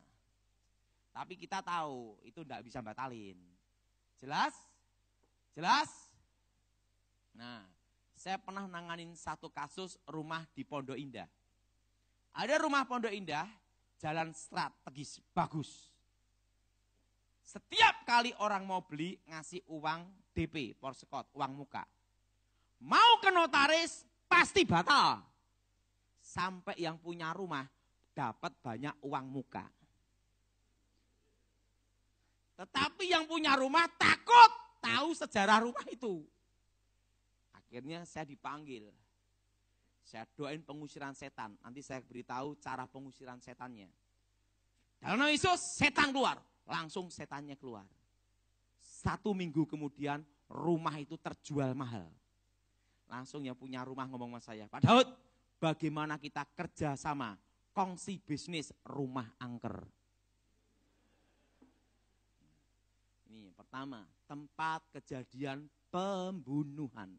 tapi kita tahu itu tidak bisa batalin. Jelas? Jelas? Nah, saya pernah nanganin satu kasus rumah di Pondok Indah. Ada rumah Pondok Indah, jalan strategis, bagus. Setiap kali orang mau beli, ngasih uang DP, porsekot, uang muka. Mau ke notaris, pasti batal. Sampai yang punya rumah, dapat banyak uang muka. Tetapi yang punya rumah takut tahu sejarah rumah itu. Akhirnya saya dipanggil. Saya doain pengusiran setan. Nanti saya beritahu cara pengusiran setannya. Dalam nama Yesus, setan keluar. Langsung setannya keluar. 1 minggu kemudian rumah itu terjual mahal. Langsung yang punya rumah ngomong sama saya, Pak Daud, bagaimana kita kerja sama, kongsi bisnis rumah angker. Ini pertama, tempat kejadian pembunuhan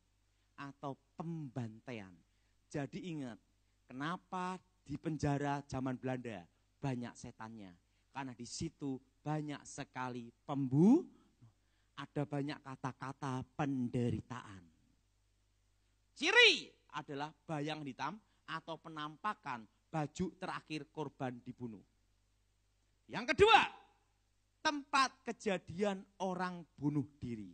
atau pembantaian. Jadi ingat, kenapa di penjara zaman Belanda banyak setannya? Karena di situ banyak sekali ada banyak kata-kata penderitaan. Ciri adalah bayang hitam atau penampakan baju terakhir korban dibunuh. Yang kedua, tempat kejadian orang bunuh diri.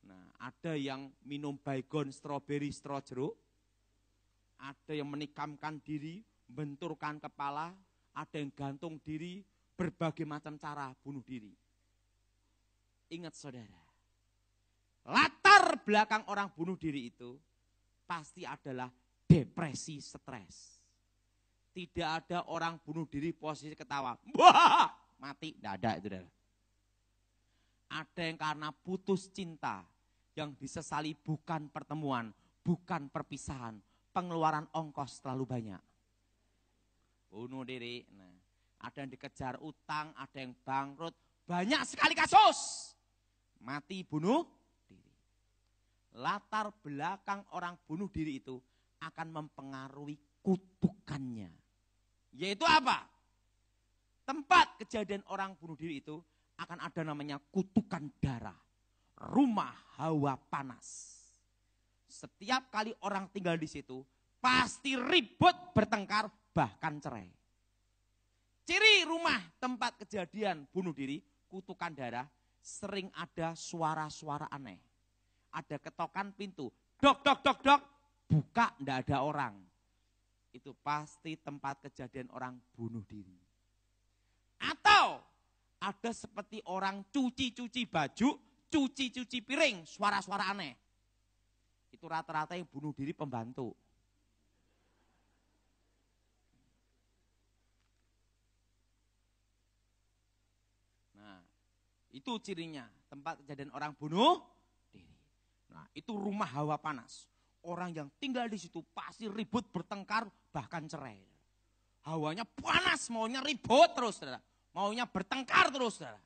Nah, ada yang minum baygon, stroberi, straw jeruk. Ada yang menikamkan diri, benturkan kepala. Ada yang gantung diri, berbagai macam cara bunuh diri. Ingat saudara, latar belakang orang bunuh diri itu pasti adalah depresi, stres. Tidak ada orang bunuh diri posisi ketawa. Wah, mati, tidak ada itu. Ada yang karena putus cinta, yang disesali bukan pertemuan, bukan perpisahan, pengeluaran ongkos terlalu banyak. Bunuh diri. Nah, ada yang dikejar utang, ada yang bangkrut, banyak sekali kasus. Mati bunuh diri. Latar belakang orang bunuh diri itu akan mempengaruhi kutukannya. Yaitu apa? Tempat kejadian orang bunuh diri itu akan ada namanya kutukan darah. Rumah hawa panas. Setiap kali orang tinggal di situ, pasti ribut, bertengkar, bahkan cerai. Ciri rumah tempat kejadian bunuh diri, kutukan darah, sering ada suara-suara aneh. Ada ketokan pintu, dok, dok, dok, dok, buka, enggak ada orang. itu pasti tempat kejadian orang bunuh diri. Atau ada seperti orang cuci-cuci baju, cuci-cuci piring, suara-suara aneh. Itu rata-rata yang bunuh diri pembantu. Nah, itu cirinya, tempat kejadian orang bunuh diri. Nah, itu rumah hawa panas. Orang yang tinggal di situ pasti ribut, bertengkar, bahkan cerai. Hawanya panas, maunya ribut terus, saudara. Maunya bertengkar terus, saudara.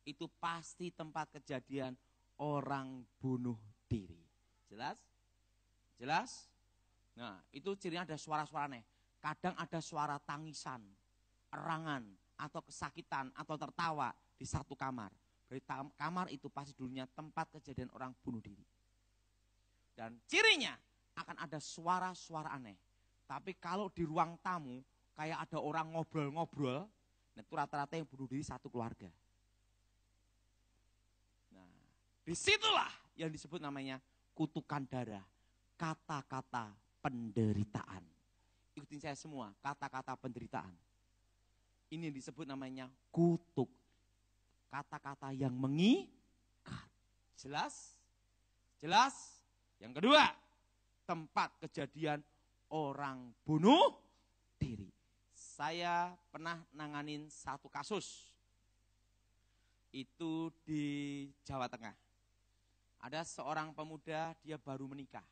Itu pasti tempat kejadian orang bunuh diri. Jelas? Jelas? Nah, itu cirinya ada suara-suara aneh. Kadang ada suara tangisan, erangan, atau kesakitan, atau tertawa di satu kamar. Berarti kamar itu pasti dulunya tempat kejadian orang bunuh diri. Dan cirinya akan ada suara-suara aneh. Tapi kalau di ruang tamu, kayak ada orang ngobrol-ngobrol, nah itu rata-rata yang bunuh diri satu keluarga. Nah, disitulah yang disebut namanya kutukan darah. Kata-kata penderitaan. Ikutin saya semua, kata-kata penderitaan. Ini yang disebut namanya kutuk. Kata-kata yang mengikat. Jelas? Jelas? Yang kedua, tempat kejadian orang bunuh diri. Saya pernah nanganin satu kasus. Itu di Jawa Tengah. Ada seorang pemuda, dia baru menikah.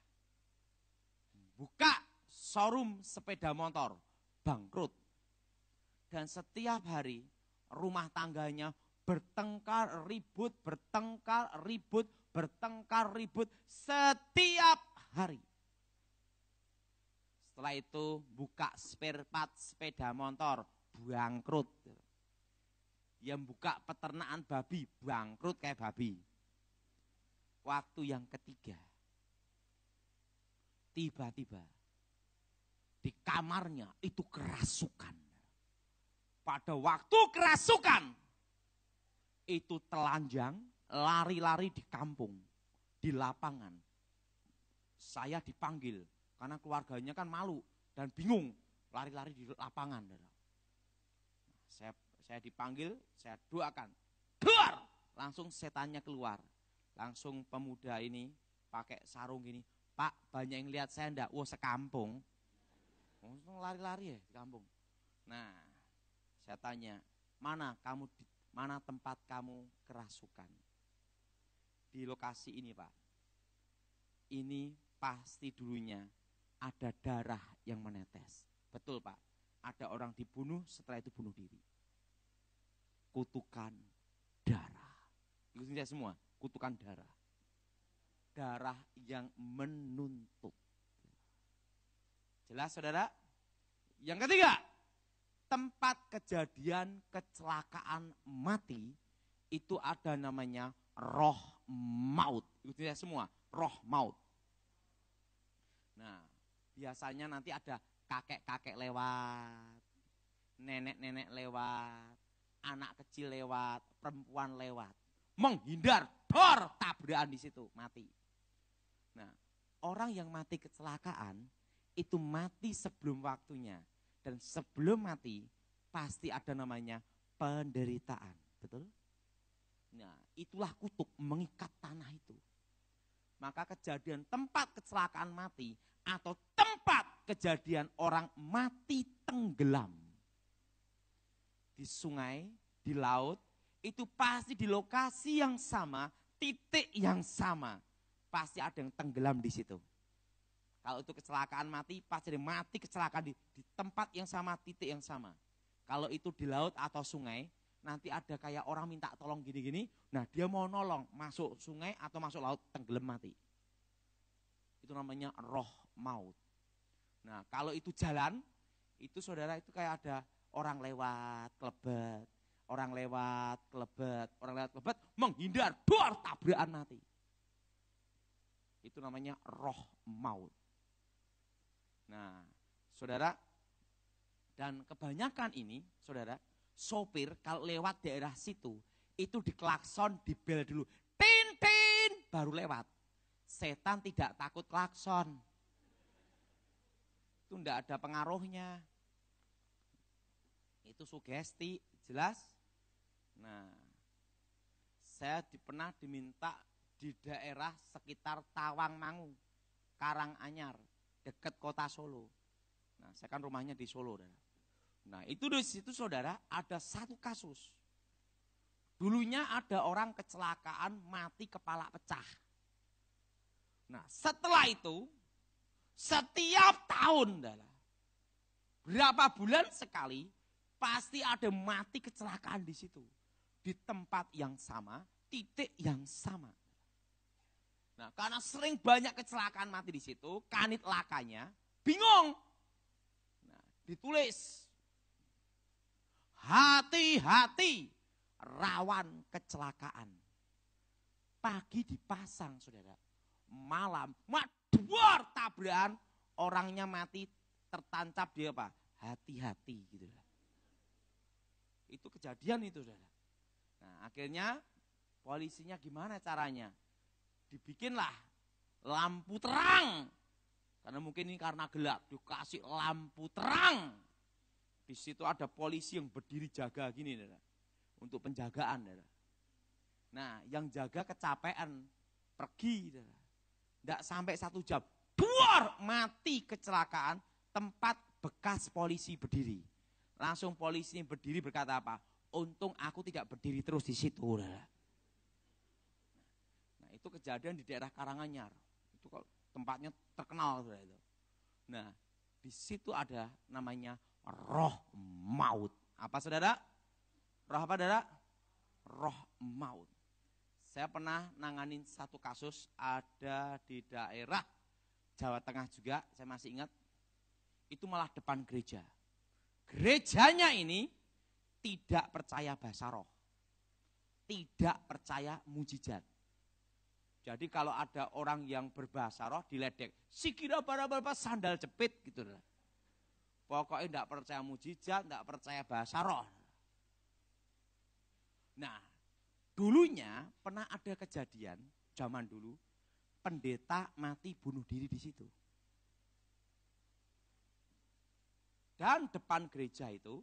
Buka showroom sepeda motor, bangkrut. Dan setiap hari rumah tangganya bertengkar, ribut, bertengkar, ribut, bertengkar, ribut setiap hari. Setelah itu buka spare part sepeda motor, bangkrut. Yang buka peternakan babi, bangkrut kayak babi. Waktu yang ketiga, tiba-tiba di kamarnya itu kerasukan. Pada waktu kerasukan, itu telanjang, lari-lari di kampung, di lapangan. Saya dipanggil, karena keluarganya kan malu dan bingung, lari-lari di lapangan. Saya dipanggil, saya doakan, keluar! Langsung setannya keluar. Langsung pemuda ini pakai sarung gini, Pak, banyak yang lihat saya enggak? Wah, sekampung. Lari-lari ya di kampung. Nah, saya tanya, mana tempat kamu kerasukan? Di lokasi ini, Pak. Ini pasti dulunya ada darah yang menetes. Betul, Pak. Ada orang dibunuh, setelah itu bunuh diri. Kutukan darah. Ikutin saya semua, kutukan darah. Darah yang menuntut. Jelas, saudara? Yang ketiga, tempat kejadian kecelakaan mati itu ada namanya roh maut. Ikutin saya semua, roh maut. Nah, biasanya nanti ada kakek-kakek lewat, nenek-nenek lewat, anak kecil lewat, perempuan lewat. Menghindar, dor, tabrakan di situ, mati. Nah, orang yang mati kecelakaan itu mati sebelum waktunya. Dan sebelum mati pasti ada namanya penderitaan, betul? Nah, itulah kutuk mengikat tanah itu. Maka kejadian tempat kecelakaan mati atau tempat kejadian orang mati tenggelam di sungai, di laut, itu pasti di lokasi yang sama, titik yang sama, pasti ada yang tenggelam di situ. Kalau itu kecelakaan mati, pasti ada mati kecelakaan di tempat yang sama, titik yang sama. Kalau itu di laut atau sungai, nanti ada kayak orang minta tolong gini-gini, nah dia mau nolong, masuk sungai atau masuk laut, tenggelam mati. Itu namanya roh maut. Nah, kalau itu jalan, itu saudara itu kayak ada orang lewat, kelebet, orang lewat, kelebet, orang lewat, kelebet, menghindar, dor, tabrakan mati. Itu namanya roh maut. Nah, saudara, dan kebanyakan ini, saudara, sopir kalau lewat daerah situ, itu diklakson, dibel dulu, tin, tin, baru lewat. Setan tidak takut klakson. Itu enggak ada pengaruhnya. Itu sugesti, jelas? Nah, saya pernah diminta di daerah sekitar Tawangmangu, Karanganyar, dekat kota Solo. Nah, saya kan rumahnya di Solo. Nah, itu di situ saudara ada satu kasus. Dulunya ada orang kecelakaan mati kepala pecah. Nah, setelah itu setiap tahun berapa bulan sekali pasti ada mati kecelakaan di situ. Di tempat yang sama, titik yang sama. Nah, karena sering banyak kecelakaan mati di situ, kanit lakanya bingung. Nah, ditulis hati-hati rawan kecelakaan. Pagi dipasang saudara, malam maduar tabrakan, orangnya mati tertancap dia apa? Hati-hati gitu. Itu kejadian itu saudara. Nah, akhirnya polisinya gimana caranya? Dibikinlah lampu terang. Karena mungkin ini karena gelap, dikasih lampu terang. Di situ ada polisi yang berdiri jaga gini saudara. Untuk penjagaan. Nah, yang jaga kecapean, pergi. Tidak sampai 1 jam, duar, mati kecelakaan, tempat bekas polisi berdiri. Langsung polisi yang berdiri berkata apa? Untung aku tidak berdiri terus di situ. Nah, itu kejadian di daerah Karanganyar. Itu tempatnya terkenal. Nah, di situ ada namanya roh maut. Apa saudara? Roh apa saudara? Roh maut. Saya pernah nanganin satu kasus ada di daerah Jawa Tengah juga, saya masih ingat. Itu malah depan gereja. Gerejanya ini tidak percaya bahasa roh. Tidak percaya mujizat. Jadi kalau ada orang yang berbahasa roh diledek, sikira bara-bara sandal jepit gitu. Pokoknya tidak percaya mujizat, tidak percaya bahasa roh. Nah, dulunya pernah ada kejadian zaman dulu pendeta mati bunuh diri di situ. Dan depan gereja itu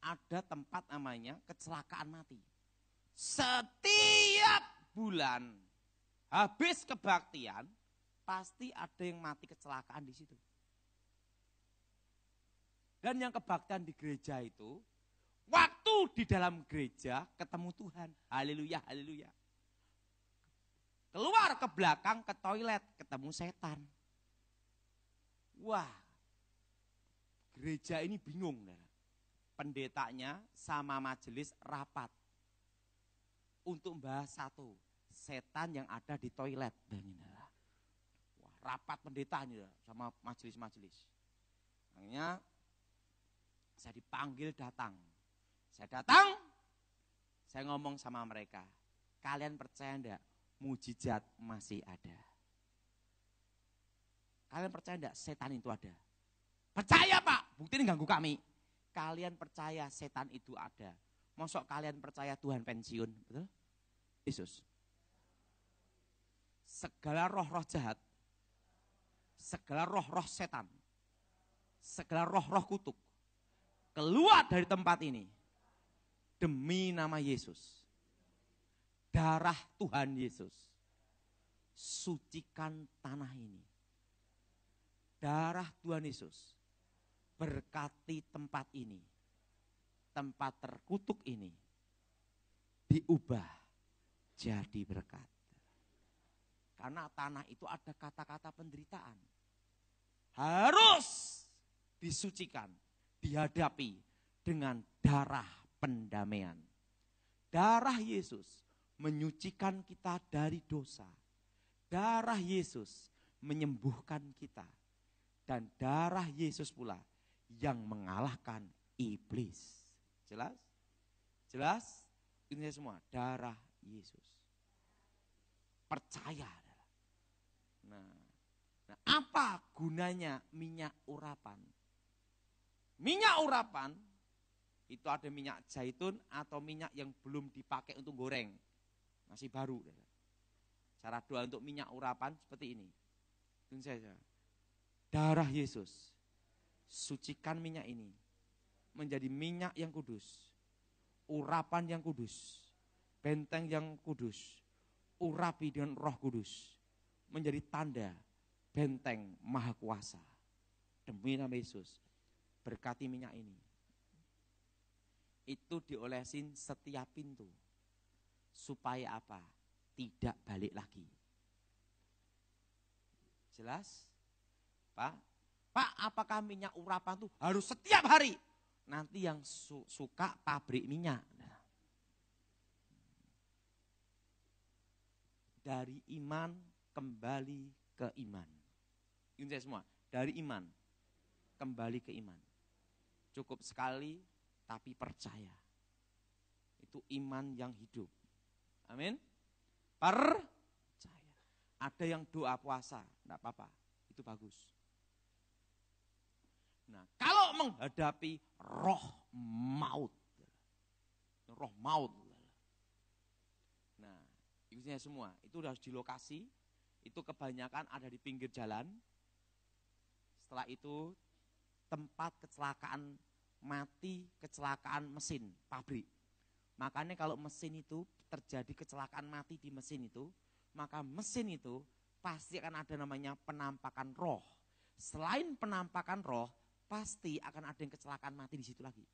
ada tempat namanya kecelakaan mati. Setiap bulan habis kebaktian pasti ada yang mati kecelakaan di situ. Dan yang kebaktian di gereja itu waktu di dalam gereja ketemu Tuhan. Haleluya, haleluya. Keluar ke belakang ke toilet ketemu setan. Wah, gereja ini bingung. Pendetanya sama majelis rapat. Untuk membahas satu, setan yang ada di toilet. Wah, rapat pendetanya sama majelis-majelis. Akhirnya saya dipanggil datang. Saya datang, saya ngomong sama mereka, kalian percaya enggak mujizat masih ada? Kalian percaya enggak setan itu ada? Percaya Pak, bukti ini ganggu kami. Kalian percaya setan itu ada. Mosok kalian percaya Tuhan pensiun, betul? Yesus. Segala roh-roh jahat, segala roh-roh setan, segala roh-roh kutuk, keluar dari tempat ini. Demi nama Yesus, darah Tuhan Yesus, sucikan tanah ini. Darah Tuhan Yesus, berkati tempat ini. Tempat terkutuk ini, diubah jadi berkat. Karena tanah itu ada kata-kata penderitaan. Harus disucikan, dihadapi dengan darah pendamaian. Darah Yesus menyucikan kita dari dosa. Darah Yesus menyembuhkan kita. Dan darah Yesus pula yang mengalahkan iblis. Jelas? Jelas? Ini semua darah Yesus. Percaya. Nah, apa gunanya minyak urapan? Minyak urapan itu ada minyak zaitun atau minyak yang belum dipakai untuk goreng. Masih baru. Cara doa untuk minyak urapan seperti ini. Tunggu saja. Darah Yesus sucikan minyak ini menjadi minyak yang kudus, urapan yang kudus, benteng yang kudus, urapi dengan Roh Kudus, menjadi tanda benteng maha kuasa. Demi nama Yesus, berkati minyak ini. Itu diolesin setiap pintu. Supaya apa? Tidak balik lagi. Jelas? Pak, apakah minyak urapan itu harus setiap hari? Nanti yang suka pabrik minyak. Dari iman kembali ke iman. Ini saya semua, dari iman kembali ke iman. Cukup sekali tapi percaya. Itu iman yang hidup. Amin. Percaya. Ada yang doa puasa, enggak apa-apa. Itu bagus. Nah, kalau menghadapi roh maut. Roh maut. Nah, itu semua. Itu harus di lokasi. Itu kebanyakan ada di pinggir jalan. Setelah itu tempat kecelakaan mati, kecelakaan mesin, pabrik. Makanya kalau mesin itu terjadi kecelakaan mati di mesin itu, maka mesin itu pasti akan ada namanya penampakan roh. Selain penampakan roh, pasti akan ada yang kecelakaan mati di situ lagi.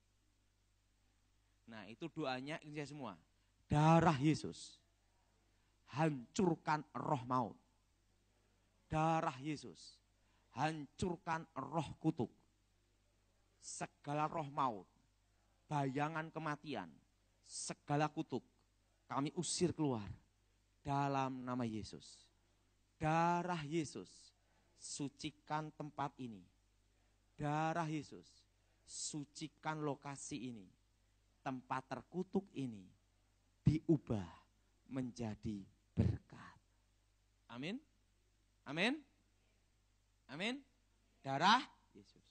Nah, itu doanya ini semua. Darah Yesus hancurkan roh maut. Darah Yesus hancurkan roh kutuk. Segala roh maut, bayangan kematian, segala kutuk kami usir keluar dalam nama Yesus. Darah Yesus sucikan tempat ini. Darah Yesus sucikan lokasi ini. Tempat terkutuk ini diubah menjadi berkat. Amin. Amin. Amin. Darah Yesus.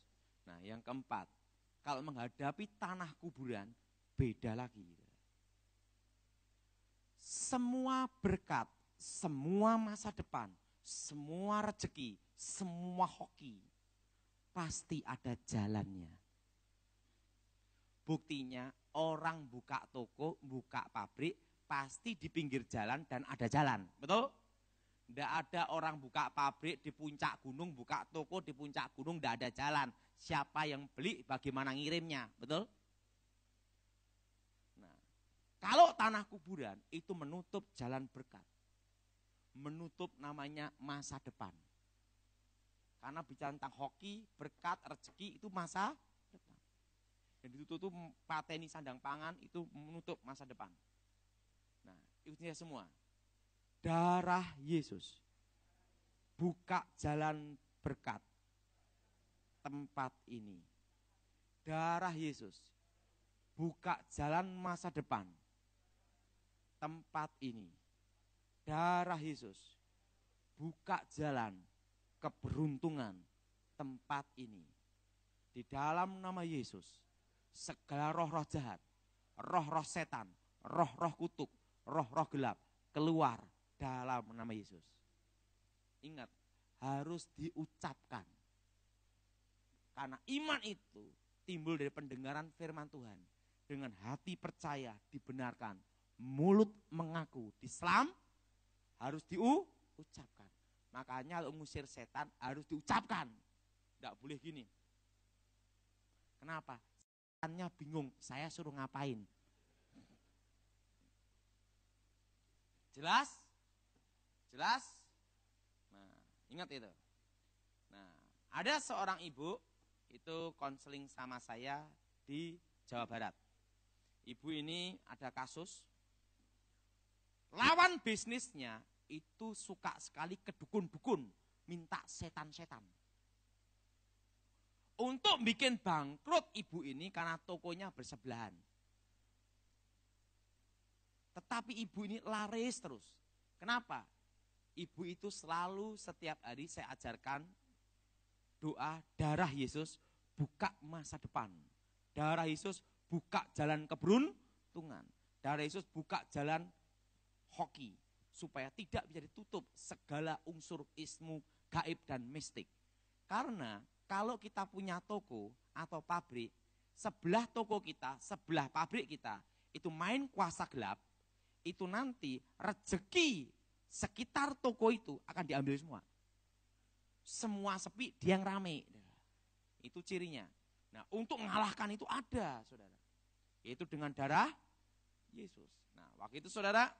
Nah, yang keempat, kalau menghadapi tanah kuburan beda lagi. Semua berkat, semua masa depan, semua rezeki, semua hoki pasti ada jalannya. Buktinya orang buka toko, buka pabrik pasti di pinggir jalan dan ada jalan, betul? Tidak ada orang buka pabrik di puncak gunung, buka toko di puncak gunung, tidak ada jalan. Siapa yang beli, bagaimana ngirimnya, betul? Nah, kalau tanah kuburan itu menutup jalan berkat. Menutup namanya masa depan. Karena bicara tentang hoki, berkat, rezeki itu masa depan. Dan ditutup pateni sandang pangan itu menutup masa depan. Nah, itu semua. Darah Yesus buka jalan berkat tempat ini. Darah Yesus buka jalan masa depan tempat ini. Darah Yesus buka jalan keberuntungan tempat ini. Di dalam nama Yesus segala roh-roh jahat, roh-roh setan, roh-roh kutuk, roh-roh gelap keluar dalam nama Yesus. Ingat, harus diucapkan. Karena iman itu timbul dari pendengaran firman Tuhan. Dengan hati percaya dibenarkan, mulut mengaku dislam, harus diucapkan. Makanya kalau mengusir setan harus diucapkan. Tidak boleh gini. Kenapa? Setannya bingung, saya suruh ngapain? Jelas? Jelas? Nah, ingat itu. Nah, ada seorang ibu itu konseling sama saya di Jawa Barat. Ibu ini ada kasus, lawan bisnisnya itu suka sekali ke dukun-dukun, minta setan-setan. Untuk bikin bangkrut ibu ini karena tokonya bersebelahan. Tetapi ibu ini laris terus. Kenapa? Ibu itu selalu setiap hari saya ajarkan doa darah Yesus buka masa depan. Darah Yesus buka jalan keberuntungan. Darah Yesus buka jalan hoki. Supaya tidak bisa ditutup segala unsur ismu, gaib dan mistik. Karena kalau kita punya toko atau pabrik, sebelah toko kita, sebelah pabrik kita, itu main kuasa gelap, itu nanti rezeki sekitar toko itu akan diambil semua. Semua sepi, dia yang rame. Itu cirinya. Nah, untuk mengalahkan itu ada, saudara. Yaitu dengan darah Yesus. Nah, waktu itu saudara,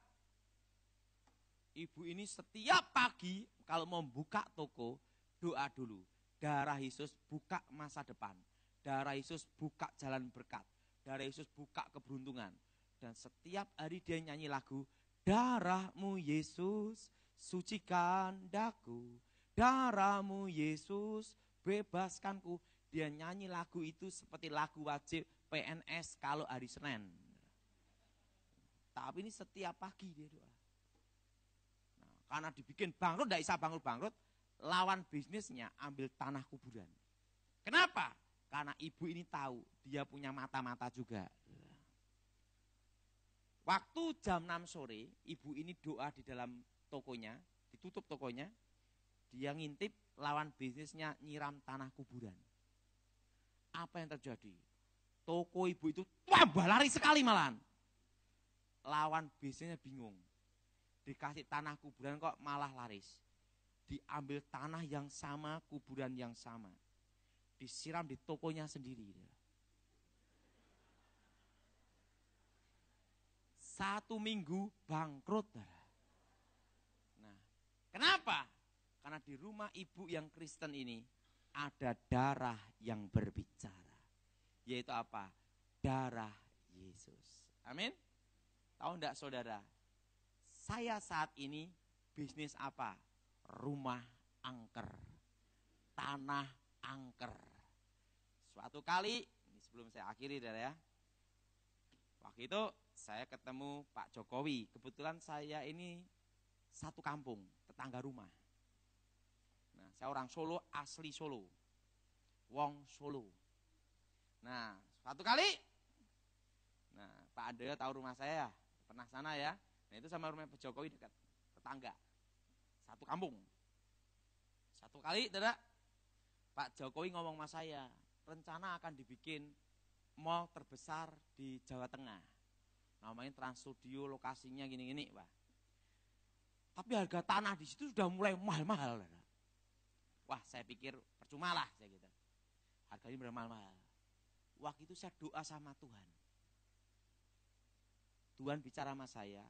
ibu ini setiap pagi kalau mau buka toko, doa dulu. Darah Yesus buka masa depan. Darah Yesus buka jalan berkat. Darah Yesus buka keberuntungan. Dan setiap hari dia nyanyi lagu, darahmu Yesus sucikan daku. Darahmu Yesus bebaskanku. Dia nyanyi lagu itu seperti lagu wajib PNS kalau hari Senin. Tapi ini setiap pagi dia doa. Nah, karena dibikin bangkrut, tidak bisa bangkrut-bangkrut, lawan bisnisnya ambil tanah kuburan. Kenapa? Karena ibu ini tahu dia punya mata-mata juga. Waktu jam 6 sore, ibu ini doa di dalam tokonya, ditutup tokonya, dia ngintip lawan bisnisnya nyiram tanah kuburan. Apa yang terjadi? Toko ibu itu tambah lari sekali malahan. Lawan bisnisnya bingung. Dikasih tanah kuburan kok malah laris. Diambil tanah yang sama, kuburan yang sama. Disiram di tokonya sendiri. 1 minggu bangkrut. Nah, kenapa? Karena di rumah ibu yang Kristen ini ada darah yang berbicara. Yaitu apa? Darah Yesus. Amin. Tahu enggak saudara? Saya saat ini bisnis apa? Rumah angker. Tanah angker. Suatu kali, ini sebelum saya akhiri ya. Waktu itu saya ketemu Pak Jokowi. Kebetulan saya ini satu kampung, tetangga rumah. Nah, saya orang Solo, asli Solo. Wong Solo. Nah, suatu kali, nah Pak Andrea tahu rumah saya, pernah sana ya. Nah itu sama rumah Pak Jokowi dekat, tetangga. Satu kampung. Satu kali, Pak Jokowi ngomong sama saya, rencana akan dibikin mall terbesar di Jawa Tengah. Namanya Trans Studio, lokasinya gini-gini, Pak. Tapi harga tanah di situ sudah mulai mahal-mahal. Wah, saya pikir percuma lah, saya gitu. Harganya benar mahal-mahal. Waktu itu saya doa sama Tuhan. Tuhan bicara sama saya,